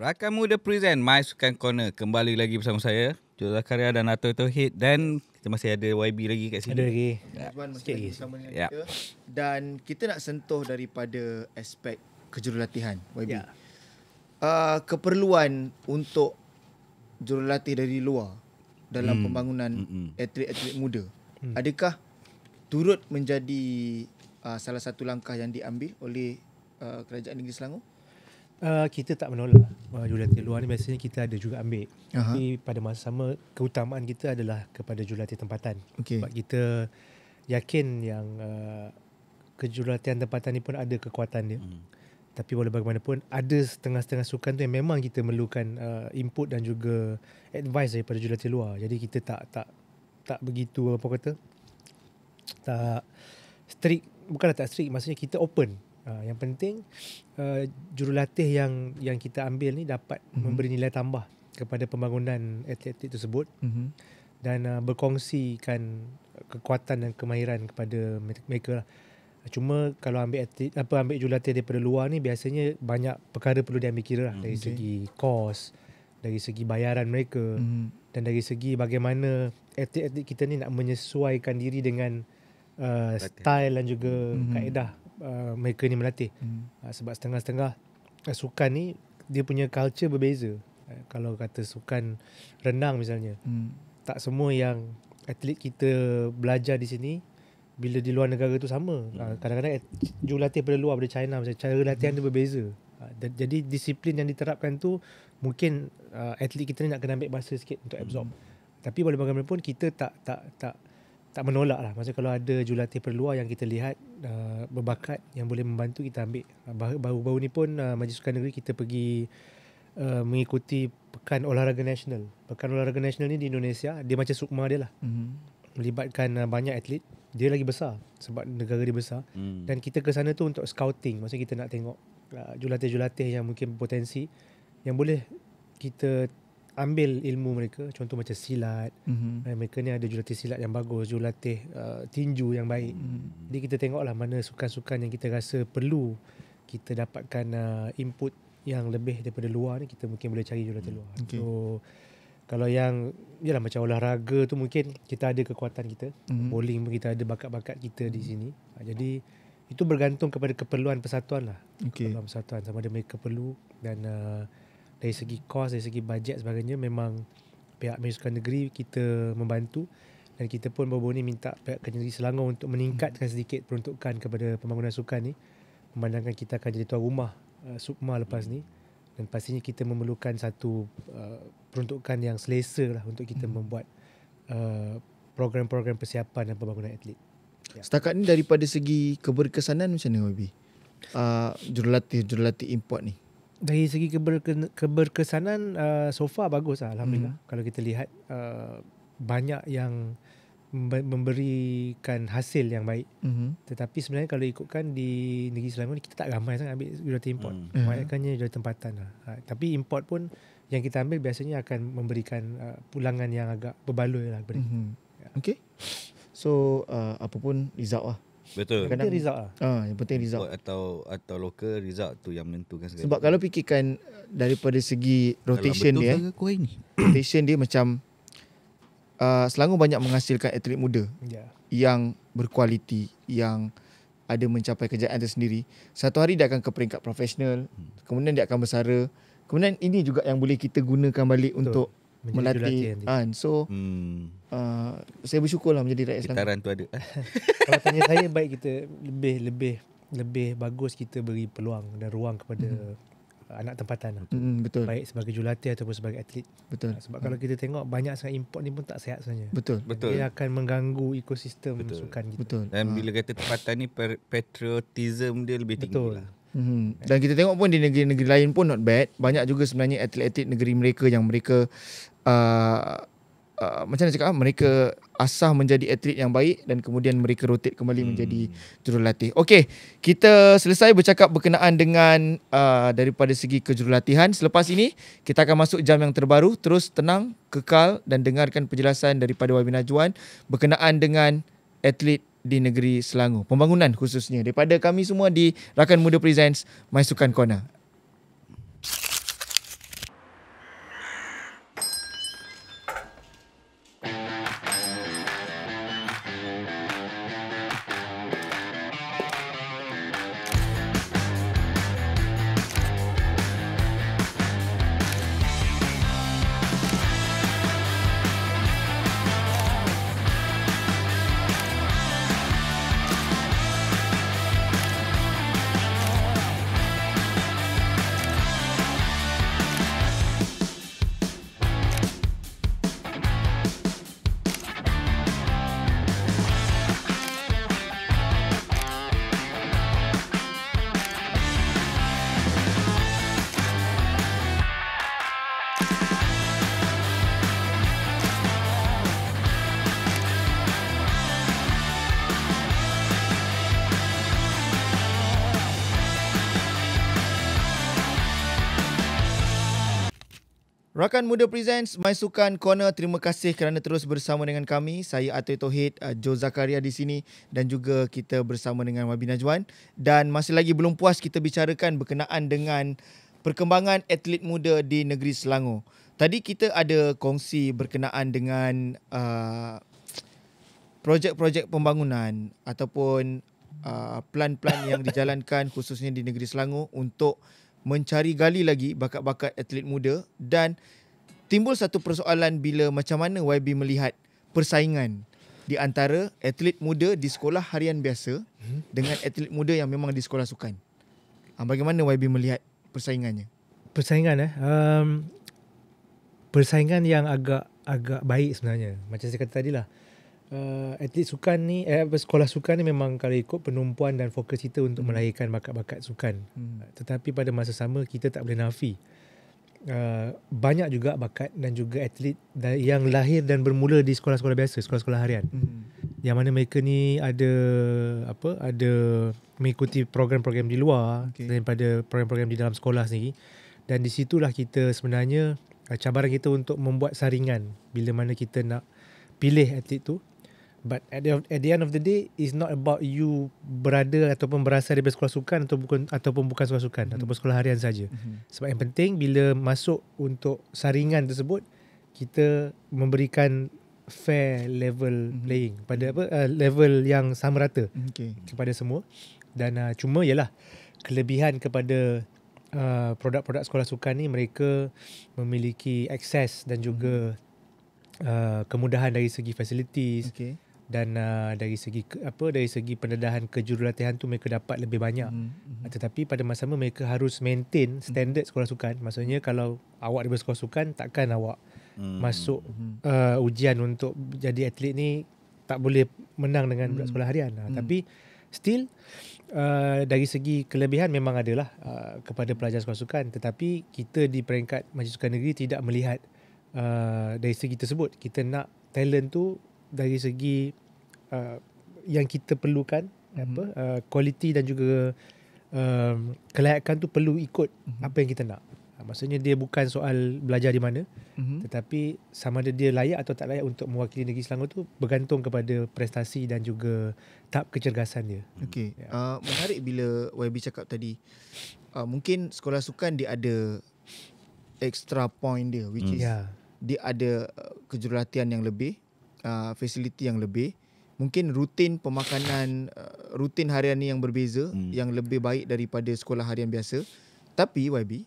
Rakan Muda Present My Sukan Corner. Kembali lagi bersama saya, Joe Zakaria dan Atul Tauhid. Dan kita masih ada YB lagi kat sini.
Ada lagi.
Sikit lagi bersama dengan kita. Dan kita nak sentuh daripada aspek kejurulatihan YB. Keperluan untuk jurulatih dari luar dalam pembangunan atlet-atlet muda. Adakah turut menjadi salah satu langkah yang diambil oleh Kerajaan Negeri Selangor?
Kita tak menolak jurulatih luar ni, biasanya kita ada juga ambil. Tapi pada masa sama, keutamaan kita adalah kepada jurulatih tempatan. Sebab kita yakin yang kejurulatihan tempatan ni pun ada kekuatan dia. Tapi walau bagaimanapun, ada setengah-setengah sukan tu yang memang kita memerlukan input dan juga advice daripada jurulatih luar. Jadi kita tak begitu tak strict, bukanlah tak strict, maksudnya kita open. Yang penting jurulatih yang kita ambil ni dapat memberi nilai tambah kepada pembangunan atlet-atlet tersebut dan berkongsikan kekuatan dan kemahiran kepada mereka lah. Cuma kalau ambil jurulatih daripada luar ni, biasanya banyak perkara perlu diambil kira lah, dari segi kos, dari segi bayaran mereka, dan dari segi bagaimana atlet-atlet kita ni nak menyesuaikan diri dengan style dan juga kaedah mereka ni melatih. Sebab setengah-setengah sukan ni dia punya culture berbeza. Kalau kata sukan renang misalnya, tak semua yang atlet kita belajar di sini bila di luar negara tu sama. Kadang-kadang jurulatih pada luar, pada China misalnya, cara latihan dia berbeza. Jadi disiplin yang diterapkan tu mungkin atlet kita ni nak kena ambil masa sikit untuk absorb. Tapi walaupun bagaimanapun kita tak menolak lah. Maksudnya kalau ada jurulatih perluar yang kita lihat berbakat yang boleh membantu, kita ambil. Baru-baru ni pun Majlis Sukan Negeri kita pergi mengikuti Pekan Olahraga Nasional. Pekan Olahraga Nasional ni di Indonesia, dia macam SUKMA dia lah. Melibatkan banyak atlet. Dia lagi besar sebab negara dia besar. Dan kita ke sana tu untuk scouting. Maksudnya kita nak tengok julatih-julatih yang mungkin potensi, yang boleh kita ambil ilmu mereka. Contoh macam silat. Mereka ni ada julatih silat yang bagus, julatih tinju yang baik. Jadi kita tengoklah mana sukan-sukan yang kita rasa perlu kita dapatkan input yang lebih daripada luar ni, kita mungkin boleh cari jurulatih luar. So kalau yang yalah macam olahraga tu mungkin kita ada kekuatan kita. Bowling pun kita ada bakat-bakat kita di sini. Jadi itu bergantung kepada keperluan persatuan lah. Keperluan persatuan sama ada mereka perlu, dan dari segi kos, dari segi bajet sebagainya, memang pihak Majlis Sukan Negeri kita membantu, dan kita pun baru-baru ni minta pihak Kerajaan Negeri Selangor untuk meningkatkan sedikit peruntukan kepada pembangunan sukan ni, memandangkan kita akan jadi tuan rumah SUKMA lepas ni, dan pastinya kita memerlukan satu peruntukan yang selesa lah untuk kita membuat program-program persiapan dan pembangunan atlet.
Setakat ni daripada segi keberkesanan macam mana YB? Jurulatih import ni.
Dari segi keberkesanan so far bagus lah, Alhamdulillah. Kalau kita lihat banyak yang memberikan hasil yang baik. Tetapi sebenarnya kalau ikutkan di negeri Selangor ni, kita tak ramai sangat ambil jurulatih import. Kebanyakannya jurulatih tempatan lah. Tapi import pun yang kita ambil biasanya akan memberikan pulangan yang agak berbaloi lah kepada kita.
Okay. So apa pun result lah.
Betul.
Kadang-kadang result lah.
Yang penting result.
Atau local result tu yang menentukan segala.
Sebab kalau fikirkan daripada segi rotation dia, rotation dia macam Selangor banyak menghasilkan atlet muda yang berkualiti, yang ada mencapai kejayaan tersendiri. Satu hari dia akan ke peringkat profesional, kemudian dia akan bersara. Kemudian ini juga yang boleh kita gunakan balik untuk melatih. So saya bersyukur lah menjadi rakyat Selangor.
Getaran tu ada.
Kalau tanya saya, baik kita lebih bagus kita beri peluang dan ruang kepada anak tempatan.
Betul.
Baik sebagai jurulatih ataupun sebagai atlet.
Betul.
Sebab kalau kita tengok banyak sangat import ni pun tak sihat sebenarnya.
Betul.
Dia akan mengganggu ekosistem sukan kita.
Betul.
Dan bila kata tempatan ni, patriotism dia lebih tinggi lah.
Dan kita tengok pun di negeri-negeri lain pun not bad. Banyak juga sebenarnya atlet-atlet negeri mereka yang mereka macam mana cakap, mereka asah menjadi atlet yang baik dan kemudian mereka rotate kembali menjadi jurulatih. Okey, kita selesai bercakap berkenaan dengan daripada segi kejurulatihan. Selepas ini kita akan masuk jam yang terbaru. Terus tenang, kekal dan dengarkan penjelasan daripada YB Najwan berkenaan dengan atlet di negeri Selangor, pembangunan khususnya, daripada kami semua di Rakan Muda Presents My Sukan Corner. Rakan Muda Presents My Sukan Corner. Terima kasih kerana terus bersama dengan kami. Saya Atoy Tauhid, Joe Zakaria di sini, dan juga kita bersama dengan YB Najwan. Dan masih lagi belum puas kita bicarakan berkenaan dengan perkembangan atlet muda di negeri Selangor. Tadi kita ada kongsi berkenaan dengan projek-projek pembangunan ataupun plan-plan yang dijalankan khususnya di negeri Selangor untuk mencari gali lagi bakat-bakat atlet muda. Dan timbul satu persoalan bila macam mana YB melihat persaingan di antara atlet muda di sekolah harian biasa dengan atlet muda yang memang di sekolah sukan. Bagaimana YB melihat persaingannya?
Persaingan yang agak baik sebenarnya. Macam saya kata tadi lah, atlet sukan ni, sekolah sukan ni memang kalau ikut penumpuan dan fokus kita untuk melahirkan bakat-bakat sukan. Tetapi pada masa sama kita tak boleh nafi banyak juga bakat dan juga atlet yang lahir dan bermula di sekolah-sekolah biasa, sekolah-sekolah harian. Yang mana mereka ni ada mengikuti program-program di luar daripada program-program di dalam sekolah sendiri. Dan di situlah kita sebenarnya cabaran kita untuk membuat saringan bila mana kita nak pilih atlet tu. But at the end of the day, it's not about you berada ataupun berasal daripada sekolah sukan ataupun bukan sekolah sukan ataupun sekolah harian saja. Sebab yang penting bila masuk untuk saringan tersebut, kita memberikan fair level playing pada level yang sama rata kepada semua. Dan cuma ialah kelebihan kepada produk-produk sekolah sukan ni, mereka memiliki akses dan juga kemudahan dari segi facilities. Dan dari segi pendedahan kejurulatihan tu mereka dapat lebih banyak. Tetapi pada masa sama mereka harus maintain standard sekolah sukan. Maksudnya kalau awak daripada sekolah sukan, takkan awak masuk ujian untuk jadi atlet ni tak boleh menang dengan budak sekolah harian. Tapi still dari segi kelebihan memang adalah kepada pelajar sekolah sukan. Tetapi kita di peringkat Majlis Sukan Negeri tidak melihat dari segi tersebut. Kita nak talent tu dari segi yang kita perlukan, kualiti dan juga kelayakan tu perlu ikut apa yang kita nak. Maksudnya dia bukan soal belajar di mana, tetapi sama ada dia layak atau tak layak untuk mewakili negeri Selangor tu bergantung kepada prestasi dan juga tahap kecergasan dia.
Menarik bila YB cakap tadi, mungkin sekolah sukan dia ada extra point dia, which is dia ada kejurulatihan yang lebih, fasiliti yang lebih, mungkin rutin pemakanan, rutin harian ni yang berbeza, yang lebih baik daripada sekolah harian biasa. Tapi YB,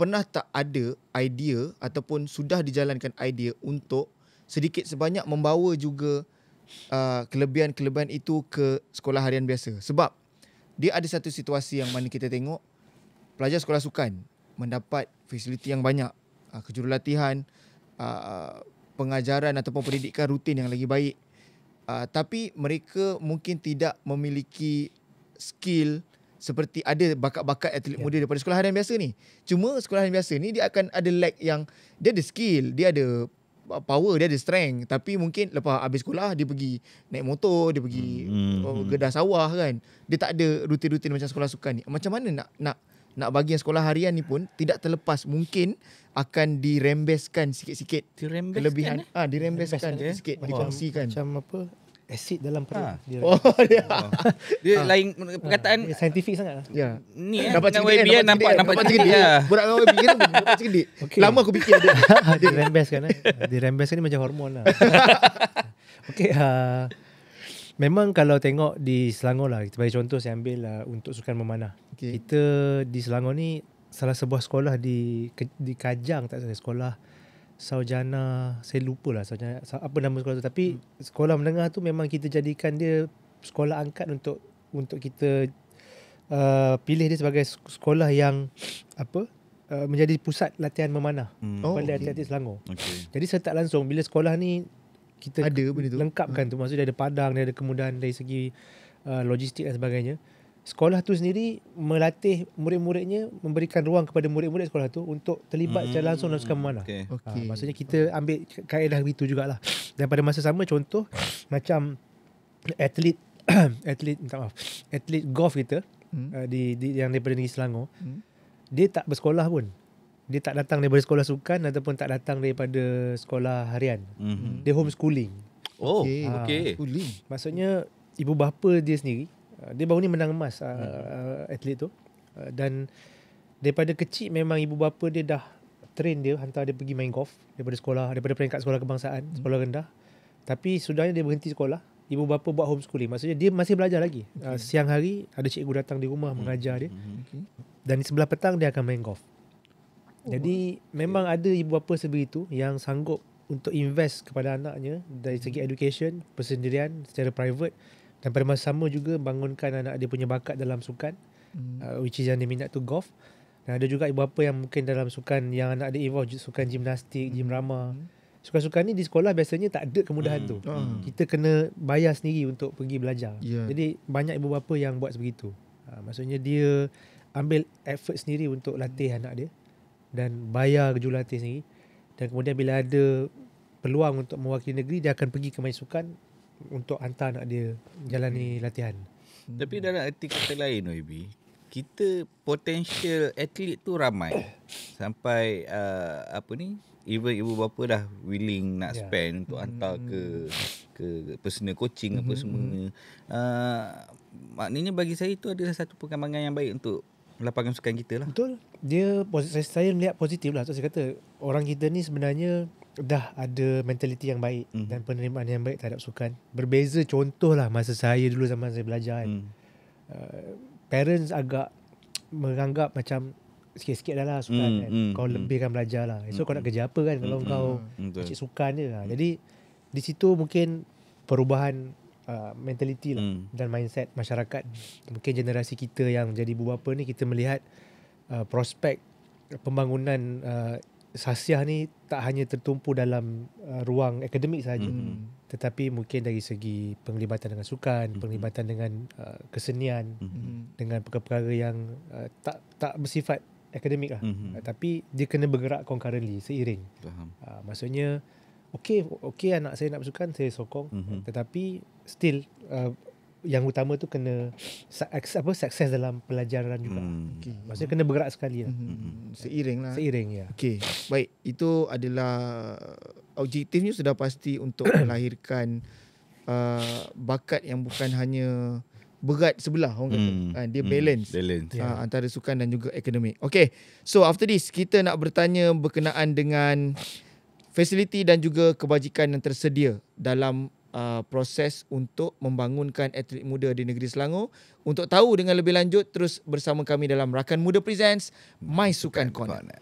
pernah tak ada idea ataupun sudah dijalankan idea untuk sedikit sebanyak membawa juga kelebihan-kelebihan itu ke sekolah harian biasa? Sebab dia ada satu situasi yang mana kita tengok pelajar sekolah sukan mendapat fasiliti yang banyak, kejurulatihan, pengajaran ataupun pendidikan rutin yang lagi baik, tapi mereka mungkin tidak memiliki skill seperti ada bakat-bakat atlet muda daripada sekolah harian biasa ni. Cuma sekolah harian biasa ni dia akan ada lack yang dia ada skill, dia ada power, dia ada strength, tapi mungkin lepas habis sekolah dia pergi naik motor, dia pergi gedah sawah kan. Dia tak ada rutin-rutin macam sekolah sukan ni. Macam mana nak bagi yang sekolah harian ni pun tidak terlepas mungkin akan dirembeskan sikit-sikit kelebihan. Dirembeskan sikit, dikongsikan.
Macam apa? Asid dalam perut.
Dia lain perkataan
saintifik sangat lah.
Ni
dapat
dengan YB nampak
cerdik. Budak dengan YB kan dapat cerdik. Lama aku fikir dia.
Dirembeskan dirembeskan ni macam hormon lah. Memang kalau tengok di Selangor lah, kita bagi contoh, saya ambil untuk sukan memanah. Kita di Selangor ni salah sebuah sekolah di Kajang, tak salah, sekolah Saujana, saya lupa lah apa nama sekolah tu, tapi sekolah menengah tu memang kita jadikan dia sekolah angkat untuk kita pilih dia sebagai sekolah yang menjadi pusat latihan memanah pada atlet-atlet Selangor. Jadi secara tak langsung bila sekolah ni kita ada lengkapkan tu, maksudnya dia ada padang, dia ada kemudahan dari segi logistik dan sebagainya. Sekolah tu sendiri melatih murid-muridnya, memberikan ruang kepada murid-murid sekolah tu untuk terlibat secara langsung dalam sukan memanah. Maksudnya kita ambil kaedah begitu jugalah. Dan pada masa sama, contoh macam atlet golf kita yang daripada negeri Selangor, dia tak bersekolah pun. Dia tak datang daripada sekolah sukan ataupun tak datang daripada sekolah harian. Dia homeschooling.
Homeschooling.
Maksudnya ibu bapa dia sendiri, dia baru ni menang emas atlet tu, dan daripada kecil memang ibu bapa dia dah train dia, hantar dia pergi main golf daripada peringkat sekolah kebangsaan, sekolah rendah. Tapi sudahnya dia berhenti sekolah, ibu bapa buat homeschooling. Maksudnya dia masih belajar lagi. Siang hari ada cikgu datang di rumah mengajar dia, dan di sebelah petang dia akan main golf. Jadi memang ada ibu bapa sebegitu yang sanggup untuk invest kepada anaknya dari segi education, persendirian secara private, dan pada masa sama juga bangunkan anak dia punya bakat dalam sukan, which is yang dia minat tu golf. Dan ada juga ibu bapa yang mungkin dalam sukan yang anak dia involve, sukan gimnastik, gym rama. Sukan-sukan ni di sekolah biasanya tak ada kemudahan tu. Kita kena bayar sendiri untuk pergi belajar. Jadi banyak ibu bapa yang buat sebegitu. Maksudnya dia ambil effort sendiri untuk latih anak dia. dan bayar jurulatih sendiri, dan kemudian bila ada peluang untuk mewakili negeri, dia akan pergi ke main sukan untuk hantar anak dia jalani latihan.
Tapi dalam arti kata lain OIB, kita potential atlet tu ramai. Sampai even ibu bapa dah willing nak spend untuk hantar ke personal coaching apa semua. Maknanya bagi saya itu adalah satu perkembangan yang baik untuk lapangan sukan kita lah.
Betul. Saya melihat positif lah. So, saya kata orang kita ni sebenarnya dah ada mentaliti yang baik dan penerimaan yang baik terhadap sukan. Berbeza contohlah masa saya dulu zaman saya belajar kan. Parents agak menganggap macam sikit-sikit dah lah sukan kan. Kau lebihkan belajar lah. Esok kau nak kerja apa kan kalau kau cik sukan je lah. Jadi di situ mungkin perubahan mentaliti lah dan mindset masyarakat. Mungkin generasi kita yang jadi ibu bapa ni, kita melihat prospek pembangunan Sasiah ni tak hanya tertumpu dalam ruang akademik sahaja, tetapi mungkin dari segi penglibatan dengan sukan, penglibatan dengan kesenian, dengan perkara-perkara yang tak bersifat akademik lah, tapi dia kena bergerak concurrently, seiring. Maksudnya okey anak saya nak bersukan, saya sokong, tetapi still yang utama tu kena sukses dalam pelajaran juga. Maksudnya kena bergerak sekali lah.
Seiring lah.
Seiring, ya.
Okey, baik. Itu adalah objektifnya sudah pasti untuk melahirkan bakat yang bukan hanya berat sebelah orang kata. Dia balance. Antara sukan dan juga akademik. Okey, so after this kita nak bertanya berkenaan dengan fasiliti dan juga kebajikan yang tersedia dalam proses untuk membangunkan atlet muda di negeri Selangor. Untuk tahu dengan lebih lanjut, terus bersama kami dalam Rakan Muda Presents My Sukan Corner.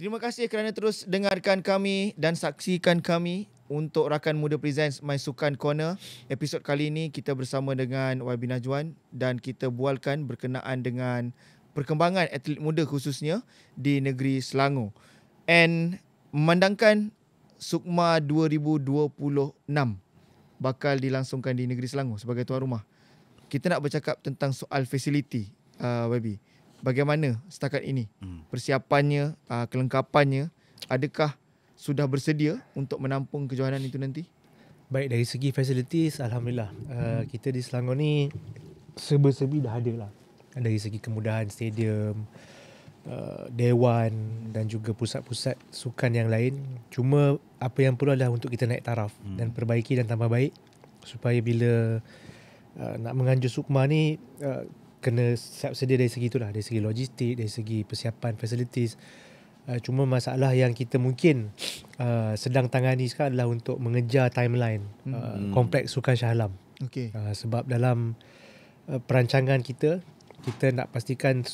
Terima kasih kerana terus dengarkan kami dan saksikan kami untuk Rakan Muda Presents My Sukan Corner. Episod kali ini kita bersama dengan YB Najwan dan kita bualkan berkenaan dengan perkembangan atlet muda khususnya di negeri Selangor. And memandangkan Sukma 2026 bakal dilangsungkan di negeri Selangor sebagai tuan rumah. Kita nak bercakap tentang soal fasiliti, YB. Bagaimana setakat ini persiapannya, kelengkapannya, adakah sudah bersedia untuk menampung kejohanan itu nanti?
Baik, dari segi facilities, Alhamdulillah. Kita di Selangor ni serba-serbi dah ada lah. Dari segi kemudahan stadium, dewan dan juga pusat-pusat sukan yang lain. Cuma apa yang perlu adalah untuk kita naik taraf dan perbaiki dan tambah baik supaya bila nak menganjur Sukma ni kena siap sedia dari segi itulah, dari segi logistik, dari segi persiapan facilities. Cuma masalah yang kita mungkin sedang tangani sekarang adalah untuk mengejar timeline kompleks Sukan Shah Alam. Sebab dalam perancangan kita nak pastikan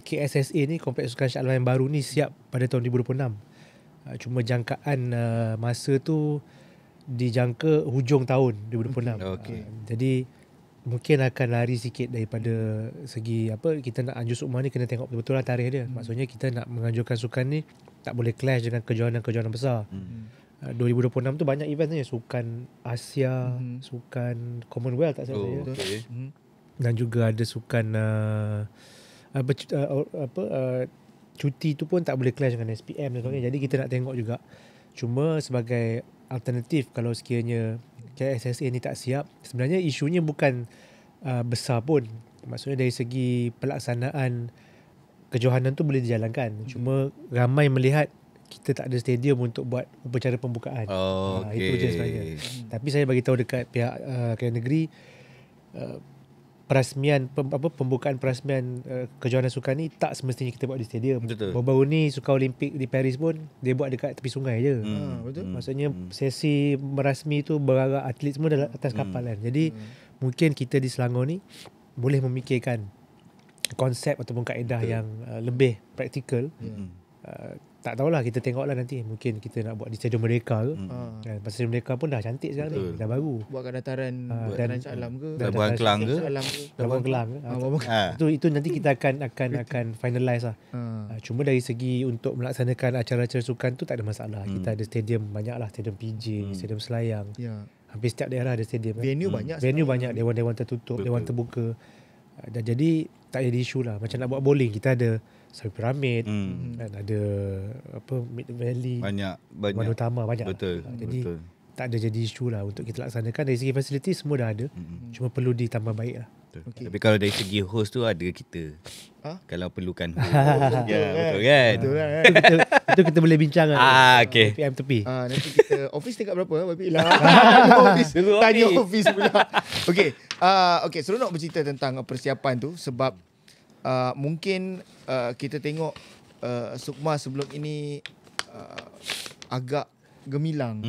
KSSA ni, kompleks Sukan Shah Alam yang baru ni siap pada tahun 2026. Cuma jangkaan masa tu dijangka hujung tahun 2026. Jadi mungkin akan lari sikit daripada segi kita nak anjur Sukma ni, kena tengok betul-betul lah tarikh dia. Maksudnya kita nak menganjurkan sukan ni tak boleh clash dengan kejohanan-kejohanan besar. 2026 tu banyak event ni, sukan Asia, sukan Commonwealth tak salah saya. Dan juga ada sukan cuti tu pun tak boleh clash dengan SPM dan sebagainya. Jadi kita nak tengok juga. Cuma sebagai alternatif, kalau sekiranya KSSA ni tak siap, sebenarnya isunya bukan besar pun. Maksudnya dari segi pelaksanaan kejohanan tu boleh dijalankan. Cuma ramai melihat kita tak ada stadium untuk buat upacara pembukaan. Itu je sebenarnya. Tapi saya bagi tahu dekat pihak Kementerian Negeri, pembukaan perasmian kejohanan sukan ni tak semestinya kita buat di stadium. Baru-baru ni Sukan Olimpik di Paris pun dia buat dekat tepi sungai je.
Betul.
Maksudnya sesi merasmi tu berarak atlet semua dalam atas kapal kan. Jadi mungkin kita di Selangor ni boleh memikirkan konsep ataupun kaedah yang lebih praktikal. Tak tahulah, kita tengoklah nanti. Mungkin kita nak buat di Stadium Merdeka ke. Pasal Stadium Merdeka pun dah cantik sekarang ni. Dah baru.
Buat kat dataran Shah Alam ke?
Labuan Kelang ke?
Labuan Kelang ke? Itu nanti kita akan finalize lah. Cuma dari segi untuk melaksanakan acara-acara sukan tu tak ada masalah. Kita ada stadium banyak lah. Stadium PJ, Stadium Selayang. Hampir setiap daerah ada stadium.
Venue banyak.
Venue banyak. Dewan-dewan tertutup, dewan terbuka. Dan jadi tak ada isu lah. Macam nak buat bowling, kita ada Sawi Piramid, dan ada Mid Valley,
banyak
Wan Utama banyak.
Betul.
Jadi tak ada jadi isu lah untuk kita laksanakan. Dari segi fasiliti semua dah ada. Cuma perlu ditambah baik lah.
Tapi kalau dari segi host tu ada kita. Kalau perlukan host. Betul kan?
Betul lah.
Itu kita boleh bincang lah.
Okay.
PM tepi.
Nanti kita office tingkat berapa? Babi lah. Tanya office pula. Okay, seronok bercerita tentang persiapan tu sebab mungkin kita tengok Sukma sebelum ini agak gemilang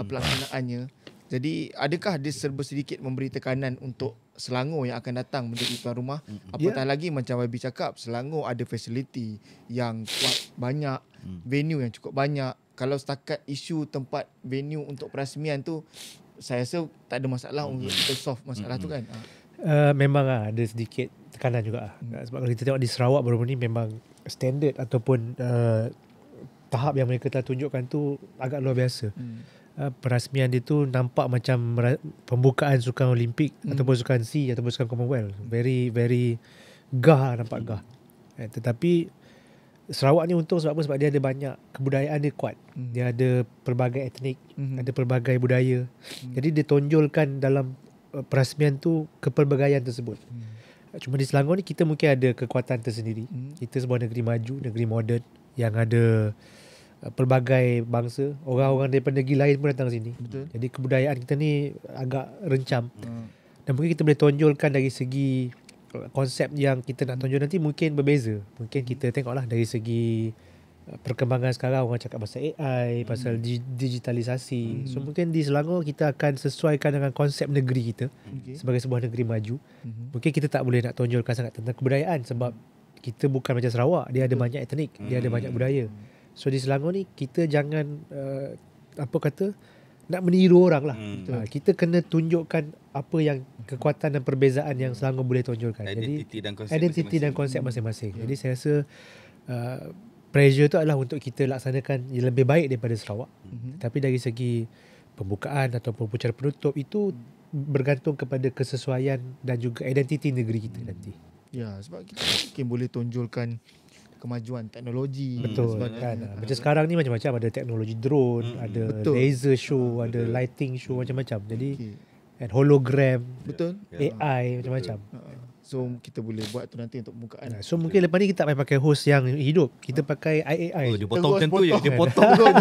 pelaksanaannya. Jadi adakah dia serba sedikit memberi tekanan untuk Selangor yang akan datang menjadi tuan rumah? Apatah lagi macam YB cakap, Selangor ada fasiliti yang kuat, banyak, venue yang cukup banyak. Kalau setakat isu tempat venue untuk perasmian tu, saya rasa tak ada masalah untuk kita solve masalah tu kan.
Memang ada sedikit tekanan juga. Sebab kalau kita tengok di Sarawak baru ni memang standard ataupun tahap yang mereka telah tunjukkan tu agak luar biasa. Perasmian dia tu nampak macam pembukaan Sukan Olimpik ataupun Sukan SEA ataupun Sukan Commonwealth. Very very nampak gah. Tetapi Sarawak ni untung sebab apa? Sebab dia ada banyak kebudayaan, dia kuat. Dia ada pelbagai etnik, ada pelbagai budaya. Jadi dia tonjolkan dalam perasmian tu kepelbagaian tersebut. Cuma di Selangor ni kita mungkin ada kekuatan tersendiri. Kita sebuah negeri maju, negeri moden yang ada pelbagai bangsa, orang-orang daripada negeri lain pun datang sini.
Betul.
Jadi kebudayaan kita ni agak rencam. Dan mungkin kita boleh tonjolkan dari segi konsep yang kita nak tonjol nanti mungkin berbeza. Mungkin kita tengoklah dari segi perkembangan sekarang, orang cakap pasal AI, pasal digitalisasi. So mungkin di Selangor kita akan sesuaikan dengan konsep negeri kita sebagai sebuah negeri maju. Mungkin kita tak boleh nak tonjolkan sangat tentang kebudayaan sebab kita bukan macam Sarawak, dia ada banyak etnik, dia ada banyak budaya. So di Selangor ni kita jangan nak meniru orang lah. Kita kena tunjukkan apa yang kekuatan dan perbezaan yang Selangor boleh tonjolkan. Identiti dan konsep masing-masing. Jadi saya rasa pressure tu adalah untuk kita laksanakan yang lebih baik daripada Sarawak. Tapi dari segi pembukaan ataupun upacara penutup itu bergantung kepada kesesuaian dan juga identiti negeri kita nanti.
Ya, sebab kita mungkin boleh tonjolkan kemajuan teknologi.
Betul kan. Macam sekarang ni macam-macam, ada teknologi drone, ada laser show, ada lighting show macam-macam. Jadi and hologram, AI macam-macam.
So kita boleh buat tu nanti untuk pembukaan.
So mungkin lepas ni kita tak payah pakai host yang hidup. Kita pakai AI.
Dia potong macam tu je. Dia potong
job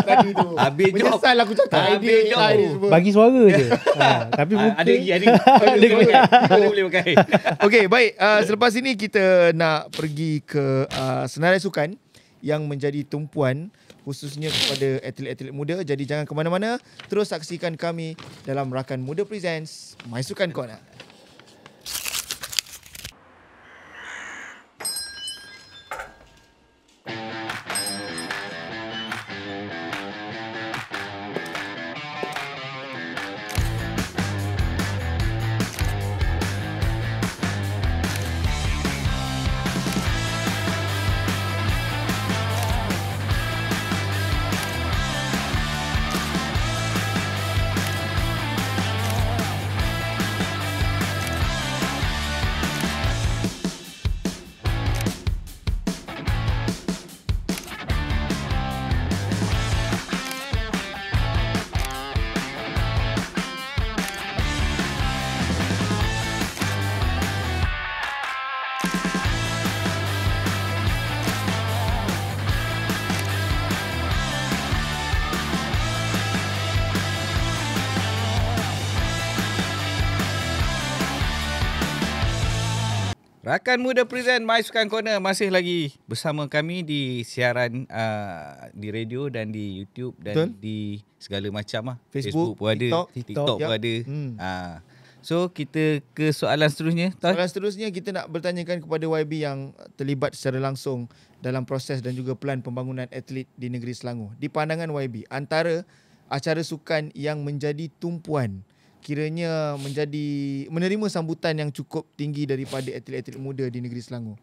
tadi tu.
Habis job.
Menyesal aku cakap idea AI ni semua.
Bagi suara je. Tapi mungkin
ada boleh pakai.
Okey, baik. Selepas ini kita nak pergi ke senarai sukan yang menjadi tumpuan khususnya kepada atlet-atlet muda. Jadi jangan ke mana-mana. Terus saksikan kami dalam Rakan Muda Presents My Sukan Corner.
Rakan Muda present My Sukan Corner masih lagi bersama kami di siaran di radio dan di YouTube dan
Betul.
di segala macam lah.
Facebook,
pun ada, TikTok pun
ya.
ada. So kita ke soalan seterusnya.
Soalan seterusnya kita nak bertanyakan kepada YB yang terlibat secara langsung dalam proses dan juga pelan pembangunan atlet di negeri Selangor. Di pandangan YB, antara acara sukan yang menjadi tumpuan kiranya menerima sambutan yang cukup tinggi daripada atlet-atlet muda di negeri Selangor.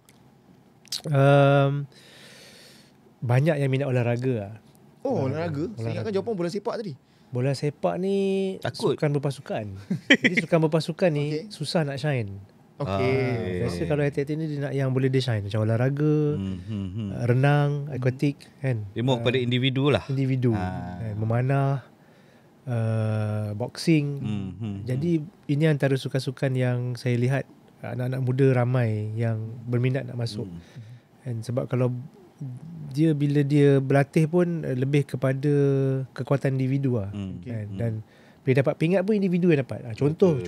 Banyak yang minat olahraga lah.
Oh, olahraga. Saya ingatkan jawapan bola sepak tadi.
Bola sepak ni
Takut.
sukan berpasukan. Jadi sukan berpasukan ni susah nak shine.
Okey.
Biasa kalau atlet ni dia nak yang boleh dia shine macam olahraga, renang, akuatik kan.
Dia mau kepada individu lah.
Individu. Memanah, boxing. Jadi ini antara sukan-sukan yang saya lihat anak-anak muda ramai yang berminat nak masuk. And sebab kalau bila dia berlatih pun lebih kepada kekuatan individu lah. Dan bila dapat pingat pun individu yang dapat. Contoh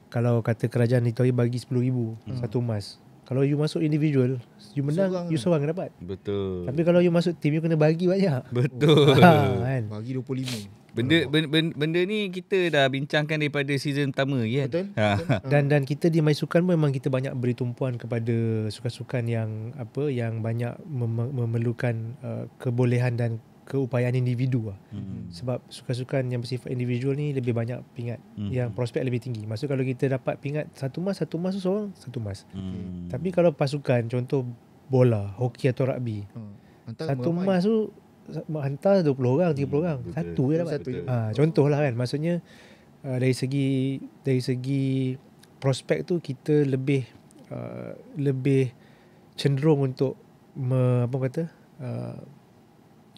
kalau kata kerajaan itu bagi 10,000 satu emas. Kalau you masuk individual, you menang, you seorang dapat.
Betul.
Tapi kalau you masuk team, you kena bagi banyak.
Betul.
Kan?
Bagi 25.
Benda ni kita dah bincangkan daripada season pertama kan.
Betul.
Dan kita di My Sukan pun memang kita banyak beri tumpuan kepada sukan-sukan yang yang banyak memerlukan kebolehan dan keupayaan individu lah. Sebab sukan-sukan yang bersifat individual ni lebih banyak pingat yang prospek lebih tinggi. Maksud kalau kita dapat pingat satu emas tu seorang satu emas. Tapi kalau pasukan contoh bola, hoki atau rugby, satu emas tu hantar 20 orang, 30 orang. Satu je dapat. Contohlah kan. Maksudnya dari segi prospek tu kita lebih cenderung untuk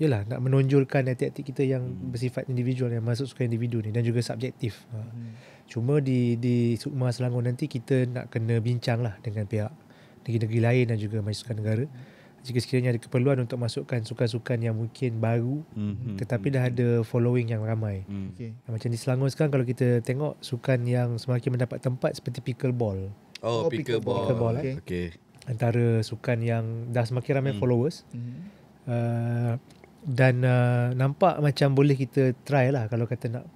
yelah nak menonjolkan atlet-atlet kita yang bersifat individual, yang masuk sukan individu ni dan juga subjektif. Cuma di Sukma Selangor nanti kita nak kena bincang lah dengan pihak negeri-negeri lain dan juga majlis sukan negara. Jika sekiranya ada keperluan untuk masukkan sukan-sukan yang mungkin baru tetapi dah ada following yang ramai. Macam di Selangor sekarang kalau kita tengok sukan yang semakin mendapat tempat seperti pickleball.
Pickleball.
Okay.
Antara sukan yang dah semakin ramai followers. Dan nampak macam boleh kita try lah kalau kata nak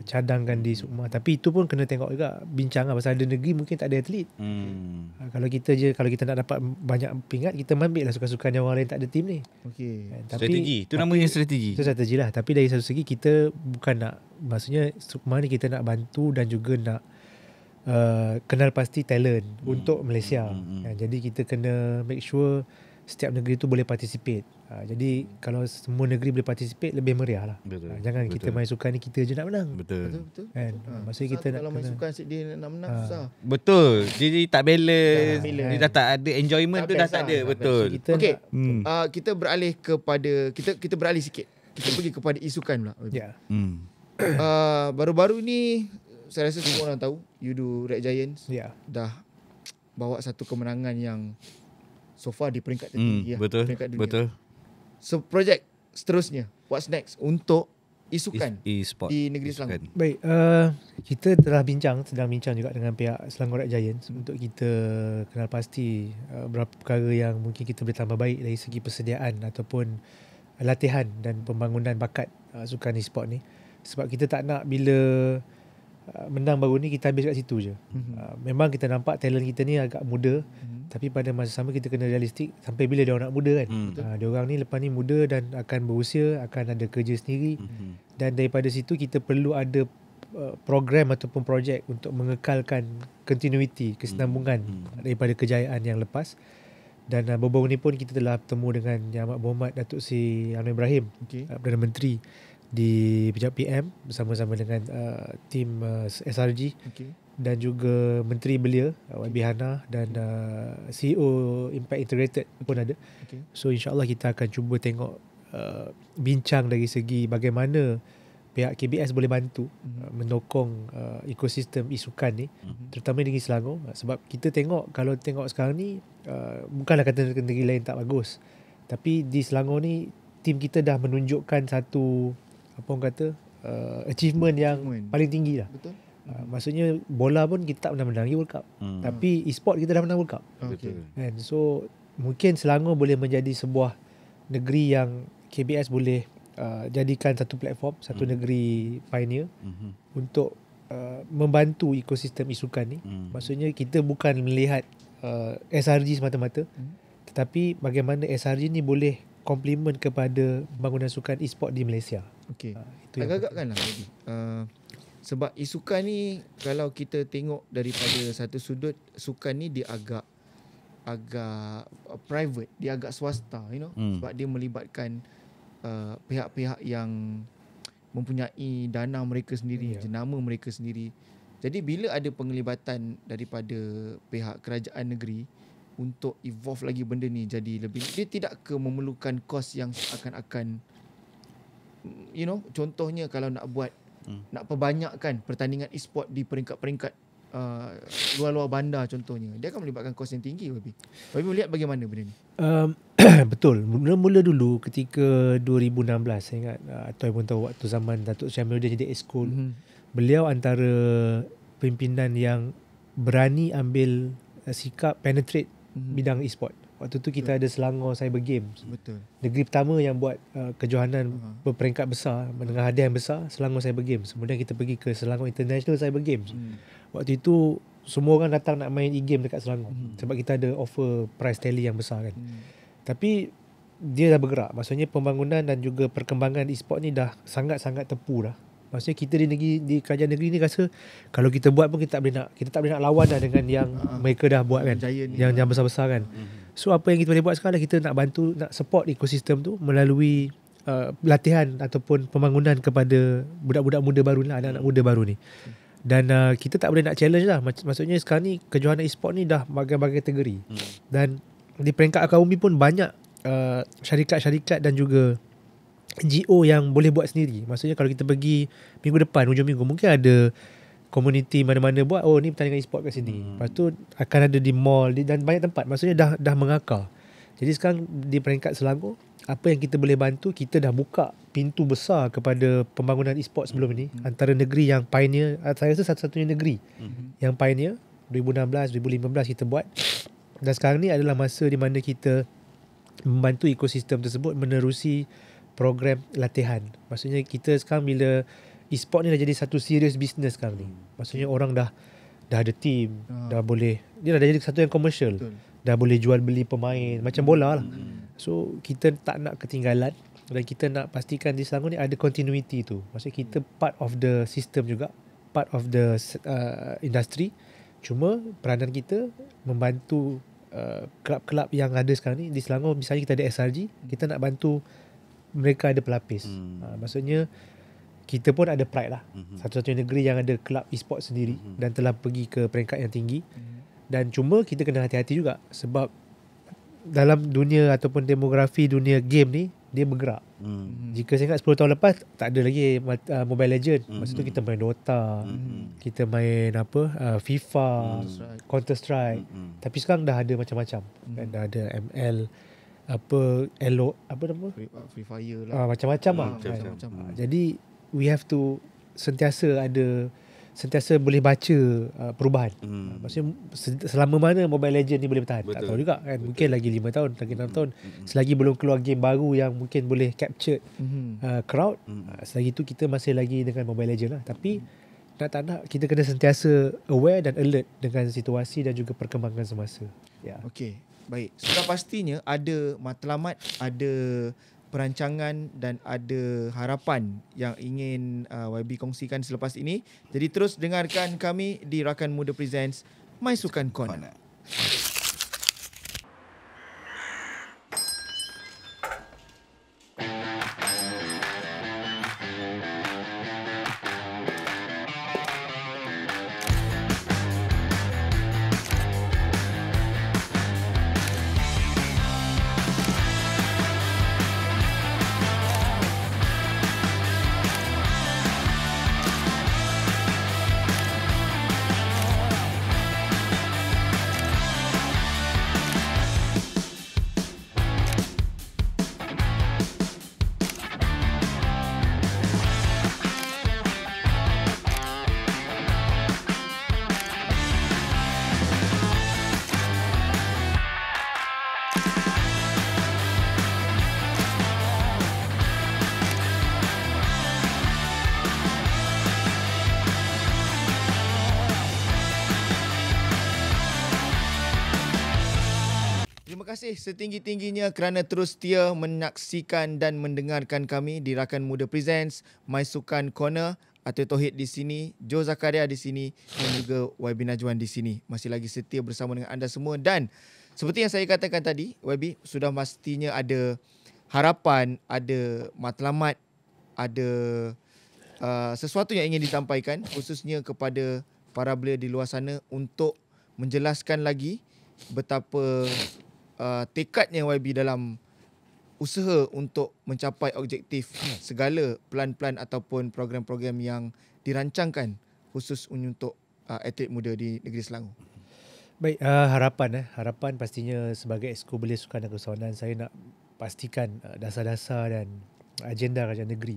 cadangkan di Sukma. Tapi itu pun kena tengok juga, bincang lah, pasal ada negeri mungkin tak ada atlet. Kalau kita nak dapat banyak pingat, kita ambil lah sukan-sukan yang orang lain tak ada tim ni.
Strategi. Itu namanya strategi.
Itu strategi lah. Tapi dari satu segi kita bukan nak, maksudnya Sukma ni kita nak bantu dan juga nak kenal pasti talent untuk Malaysia. Jadi kita kena make sure setiap negeri tu boleh participate. Jadi kalau semua negeri boleh participate, lebih meriah lah. Jangan kita main sukan ni kita je nak menang.
Betul.
Kan? Maksudnya kita nak
kalau main sukan dia nak menang susah.
Betul. Jadi tak balance. Dia dah tak ada enjoyment tu, dah tak ada. Betul.
Kita beralih kepada kita beralih sikit. Kita pergi kepada isukan pula. Baru-baru ni saya rasa semua orang tahu Yudu Red Giants dah bawa satu kemenangan yang so far di peringkat tertinggi peringkat dunia. Betul. So projek seterusnya, what's next untuk isukan
e-sport
di negeri Selangor?
Baik, kita sedang bincang juga dengan pihak Selangor Red Giants untuk kita kenal pasti beberapa perkara yang mungkin kita boleh tambah baik dari segi persediaan ataupun latihan dan pembangunan bakat sukan e-sport ni. Sebab kita tak nak bila menang baru ni kita habis kat situ je. Memang kita nampak talent kita ni agak muda, tapi pada masa sama kita kena realistik sampai bila dia orang nak muda kan. Dia orang ni lepas ni muda dan akan berusia, akan ada kerja sendiri. Dan daripada situ kita perlu ada program ataupun projek untuk mengekalkan continuity, kesinambungan daripada kejayaan yang lepas. Dan baru-baru ni pun kita telah bertemu dengan Yang Amat Berhormat Datuk Seri Anwar Ibrahim, Perdana Menteri di Pejabat PM bersama-sama dengan tim SRG dan juga Menteri belia YB Hana dan CEO Impact Integrated pun ada. So insyaAllah kita akan cuba tengok bincang dari segi bagaimana pihak KBS boleh bantu mendukung ekosistem isukan ni, terutama di Selangor. Sebab kita tengok, kalau tengok sekarang ni bukanlah kata negeri lain tak bagus, tapi di Selangor ni tim kita dah menunjukkan satu achievement yang paling tinggi lah. Maksudnya bola pun kita tak pernah menang World Cup. Tapi e-sport kita dah menang World Cup.
Okay.
Kan? So mungkin Selangor boleh menjadi sebuah negeri yang KBS boleh jadikan satu platform, satu negeri pioneer untuk membantu ekosistem e-sukan ni. Maksudnya kita bukan melihat SRG semata-mata, tetapi bagaimana SRG ni boleh komplement kepada pembangunan sukan e-sport di Malaysia.
Okey.
Itu yang
Agak-agak kan lah lagi. Sebab e-sukan ni kalau kita tengok daripada satu sudut, sukan ni dia agak private, dia agak swasta, you know. Sebab dia melibatkan pihak-pihak yang mempunyai dana mereka sendiri, jenama mereka sendiri. Jadi bila ada penglibatan daripada pihak kerajaan negeri untuk evolve lagi benda ni jadi lebih, dia tidak ke memerlukan kos yang akan you know, contohnya kalau nak buat nak perbanyakkan pertandingan e-sport di peringkat-peringkat luar-luar bandar contohnya, dia akan melibatkan kos yang tinggi. Wabi melihat bagaimana benda ni?
Betul. Mula-mula dulu ketika 2016 saya ingat, atau pun tahu waktu zaman Datuk Syamruddin jadi Ex-School, beliau antara pimpinan yang berani ambil sikap penetrate bidang e-sport. Waktu tu kita ada Selangor Cyber Games.
Betul.
Negeri pertama yang buat kejohanan berperingkat besar dengan hadiah yang besar, Selangor Cyber Games. Kemudian kita pergi ke Selangor International Cyber Games. Waktu itu semua orang datang nak main e-game dekat Selangor sebab kita ada offer prize tally yang besar kan. Tapi dia dah bergerak. Maksudnya pembangunan dan juga perkembangan e-sport ni dah sangat-sangat tepu dah. Maksudnya kita di kerajaan negeri ni rasa kalau kita buat pun kita tak boleh nak lawan dah dengan yang mereka dah buat kan, yang besar-besar kan. So apa yang kita boleh buat sekarang, kita nak bantu, nak support ekosistem tu melalui latihan ataupun pembangunan kepada budak-budak muda baru ni, anak-anak muda baru ni. Dan kita tak boleh nak challenge lah. Maksudnya sekarang ni kejohanan e-sport ni dah bagai-bagai kategori. Dan di peringkat akaumi pun banyak syarikat-syarikat dan juga NGO yang boleh buat sendiri. Maksudnya kalau kita pergi minggu depan, hujung minggu, mungkin ada komuniti mana-mana buat, oh ni pertandingan e-sport kat sini. Lepas tu akan ada di mall dan banyak tempat. Maksudnya dah mengakar. Jadi sekarang di peringkat Selangor, apa yang kita boleh bantu, kita dah buka pintu besar kepada pembangunan e-sport sebelum ini. Antara negeri yang pioneer, saya rasa satu-satunya negeri yang pioneer. 2016, 2015 kita buat. Dan sekarang ni adalah masa di mana kita membantu ekosistem tersebut menerusi program latihan. Maksudnya kita sekarang bila e-sport ni dah jadi satu serious business sekarang ni. Maksudnya orang dah ada team, dah boleh, dia dah jadi satu yang commercial. Dah boleh jual beli pemain macam bola lah. So kita tak nak ketinggalan dan kita nak pastikan di Selangor ni ada continuity tu. Maksudnya kita part of the system juga, part of the industry. Cuma peranan kita membantu kelab-kelab yang ada sekarang ni di Selangor. Misalnya kita ada SRG, kita nak bantu mereka ada pelapis. Maksudnya kita pun ada pride lah. Satu-satunya negeri yang ada kelab e-sport sendiri dan telah pergi ke peringkat yang tinggi. Dan cuma kita kena hati-hati juga sebab dalam dunia ataupun demografi dunia game ni, dia bergerak. Jika saya ingat 10 tahun lepas tak ada lagi Mobile Legend. Masa tu kita main Dota, kita main FIFA, Counter Strike. Tapi sekarang dah ada macam-macam. Dah ada ML, Elo, apa nama?
Free Fire lah.
Macam-macam lah. Jadi we have to sentiasa boleh baca perubahan. Maksudnya selama mana Mobile Legend ni boleh bertahan. Tak tahu juga kan. Mungkin lagi 5 tahun, lagi 6 tahun. Selagi belum keluar game baru yang mungkin boleh capture crowd, selagi tu kita masih lagi dengan Mobile Legend lah. Tapi nak tak nak, kita kena sentiasa aware dan alert dengan situasi dan juga perkembangan semasa.
Okey, baik. Sudah pastinya ada matlamat, ada perancangan dan ada harapan yang ingin YB kongsikan selepas ini. Jadi terus dengarkan kami di Rakan Muda Presents My Sukan Corner. kasih setinggi-tingginya kerana terus setia menyaksikan dan mendengarkan kami di Rakan Muda Presents, My Sukan Corner, Atul Tauhid di sini, Joe Zakaria di sini dan juga YB Najwan di sini. Masih lagi setia bersama dengan anda semua dan seperti yang saya katakan tadi, YB, sudah pastinya ada harapan, ada matlamat, ada sesuatu yang ingin disampaikan khususnya kepada para belia di luar sana untuk menjelaskan lagi betapa tekadnya YB dalam usaha untuk mencapai objektif segala plan-plan ataupun program-program yang dirancangkan khusus untuk atlet muda di negeri Selangor.
Baik, harapan pastinya sebagai Exco Belia Sukan dan Kesusahanan, saya nak pastikan dasar-dasar dan agenda kerajaan negeri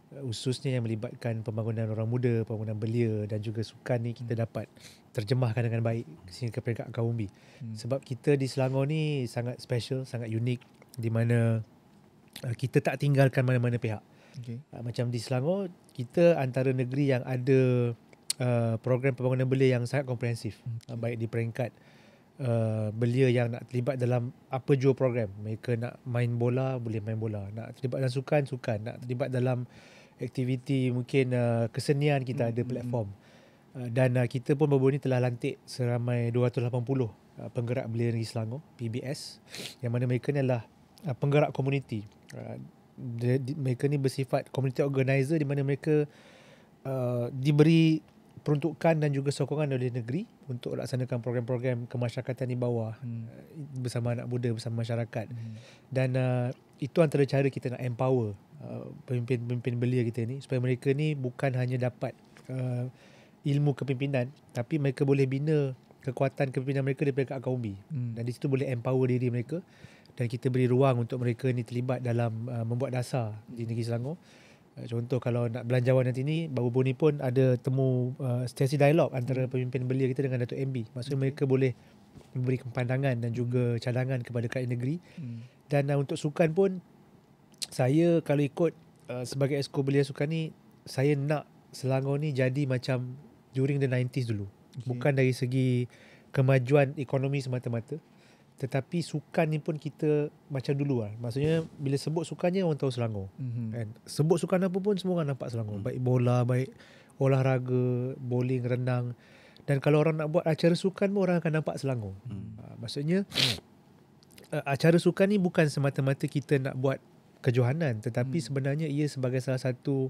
khususnya yang melibatkan pembangunan orang muda, pembangunan belia dan juga sukan ni kita dapat terjemahkan dengan baik sehingga ke peringkat Kaumbi. Sebab kita di Selangor ni sangat special, sangat unik di mana kita tak tinggalkan mana-mana pihak.
Okay.
Macam di Selangor, kita antara negeri yang ada program pembangunan belia yang sangat komprehensif. Baik di peringkat belia yang nak terlibat dalam apa jua program. Mereka nak main bola, boleh main bola. Nak terlibat dalam sukan. Nak terlibat dalam aktiviti mungkin kesenian, kita ada platform. Dan kita pun baru-baru ni telah lantik seramai 280 penggerak belia negeri Selangor, PBS, yang mana mereka ni adalah penggerak komuniti. Mereka ni bersifat community organizer di mana mereka diberi peruntukan dan juga sokongan oleh negeri untuk laksanakan program-program kemasyarakatan di bawah bersama anak muda, bersama masyarakat. Dan itu antara cara kita nak empower pemimpin-pemimpin belia kita ni supaya mereka ni bukan hanya dapat ilmu kepimpinan tapi mereka boleh bina kekuatan kepimpinan mereka di peringkat Kaumbi. Dan di situ boleh empower diri mereka dan kita beri ruang untuk mereka ni terlibat dalam membuat dasar di negeri Selangor. Contoh kalau nak belanjawan nanti ni, baru-baru ni pun ada temu sesi dialog antara pemimpin belia kita dengan Datuk MB. Maksudnya mereka boleh memberi pandangan dan juga cadangan kepada kerajaan negeri. Dan untuk sukan pun, saya kalau ikut sebagai Exco Belia Sukan ni, saya nak Selangor ni jadi macam during the 90s dulu. Bukan dari segi kemajuan ekonomi semata-mata, tetapi sukan ni pun kita macam dulu lah. Maksudnya bila sebut sukannya orang tahu Selangor. Kan? Sebut sukan apa pun semua orang nampak Selangor. Baik bola, baik olahraga, bowling, renang. Dan kalau orang nak buat acara sukan pun orang akan nampak Selangor. Maksudnya acara sukan ni bukan semata-mata kita nak buat kejohanan, tetapi sebenarnya ia sebagai salah satu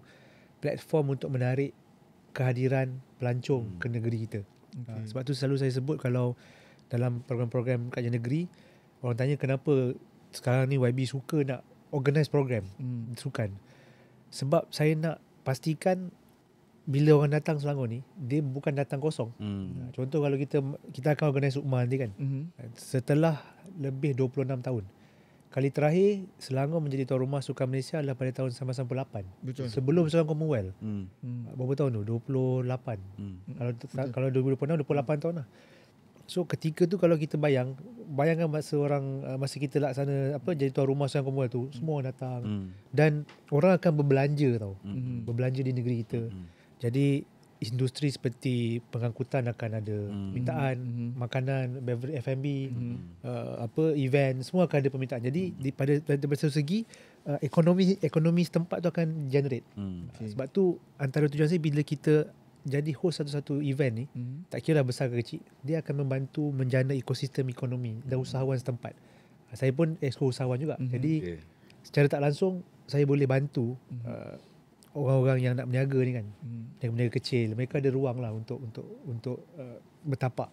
platform untuk menarik kehadiran pelancong ke negeri kita. Sebab tu selalu saya sebut kalau dalam program-program kerajaan negeri, orang tanya kenapa sekarang ni YB suka nak organize program sukan. Sebab saya nak pastikan bila orang datang Selangor ni, dia bukan datang kosong. Contoh kalau kita akan organize UKMA nanti kan. Setelah lebih 26 tahun. Kali terakhir Selangor menjadi tuan rumah Sukan Malaysia adalah pada tahun 1998. Betul. Sebelum Sukan Commonwealth. Berapa tahun tu? 28. Kalau 2026 28 tahun lah. So ketika tu kalau kita bayangkan masa kita laksana jadi tuan rumah Sukan Commonwealth tu, semua orang datang dan orang akan berbelanja tau. Berbelanja di negeri kita. Jadi industri seperti pengangkutan akan ada permintaan, makanan, beverage, F&B, event, semua akan ada permintaan. Jadi pada satu segi ekonomi setempat tu akan generate. Sebab tu antara tujuan saya bila kita jadi host satu-satu event ni, tak kira besar ke kecil, dia akan membantu menjana ekosistem ekonomi dan usahawan setempat. Saya pun exco usahawan juga. Jadi secara tak langsung saya boleh bantu orang-orang yang nak berniaga ni kan. Yang berniaga kecil, mereka ada ruang lah untuk bertapak.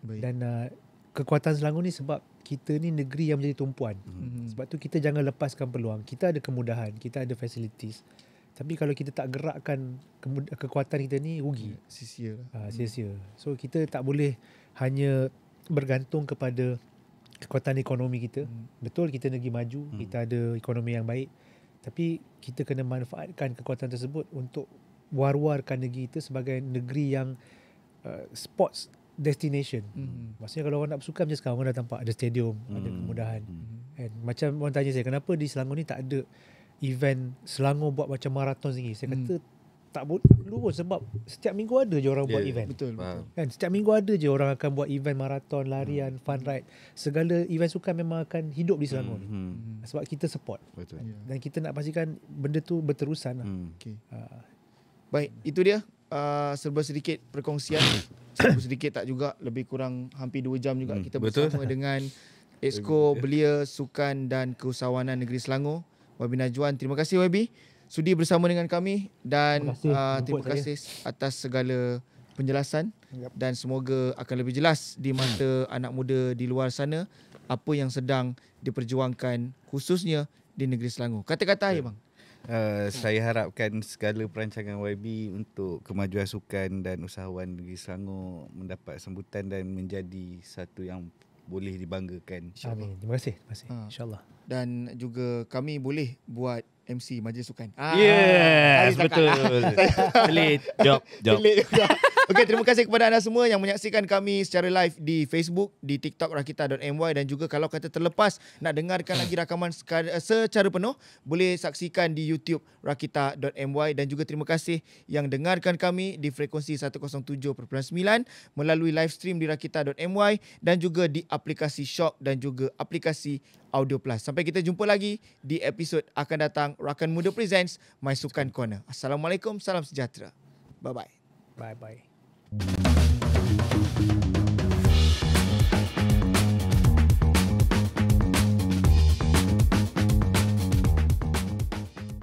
Baik. Dan kekuatan Selangor ni sebab kita ni negeri yang menjadi tumpuan. Sebab tu kita jangan lepaskan peluang. Kita ada kemudahan, kita ada facilities. Tapi kalau kita tak gerakkan kekuatan kita ni, rugi. Sia-sia. So kita tak boleh hanya bergantung kepada kekuatan ekonomi kita. Betul kita negeri maju, kita ada ekonomi yang baik. Tapi kita kena manfaatkan kekuatan tersebut untuk war-warkan negeri kita sebagai negeri yang sports destination. Maksudnya kalau orang nak bersukan macam sekarang, orang dah nampak ada stadium, ada kemudahan. And macam orang tanya saya, kenapa di Selangor ni tak ada event Selangor buat macam marathon sendiri? Saya kata tak perlu pun, sebab setiap minggu ada je orang buat event.
Betul.
Kan setiap minggu ada je orang akan buat event maraton, larian, fun ride. Segala event sukan memang akan hidup di Selangor ni. Sebab kita support.
Betul.
Dan kita nak pastikan benda tu berterusan lah.
Okay. Baik, itu dia serba sedikit perkongsian. Serba sedikit tak juga, lebih kurang hampir 2 jam juga kita bersama dengan Exco Belia Sukan dan Keusahawanan Negeri Selangor, YB Najwan. Terima kasih YB sudi bersama dengan kami dan terima kasih atas segala penjelasan dan semoga akan lebih jelas di mata anak muda di luar sana apa yang sedang diperjuangkan khususnya di negeri Selangor. Kata-kata akhir bang.
Saya harapkan segala perancangan YB untuk kemajuan sukan dan usahawan negeri Selangor mendapat sambutan dan menjadi satu yang boleh dibanggakan.
Amin. Terima kasih. InsyaAllah.
Dan juga kami boleh buat MC Majlis Sukan.
Yes, betul. Pelit. Job.
Okey, terima kasih kepada anda semua yang menyaksikan kami secara live di Facebook, di TikTok Rakita.my, dan juga kalau kata terlepas nak dengarkan lagi rakaman secara penuh, boleh saksikan di YouTube Rakita.my. Dan juga terima kasih yang dengarkan kami di frekuensi 107.9 melalui live stream di Rakita.my dan juga di aplikasi Shock dan juga aplikasi Audio Plus. Sampai kita jumpa lagi di episod akan datang. Rakan Muda Presents My Sukan Corner. Assalamualaikum, salam sejahtera. Bye-bye.
Bye-bye.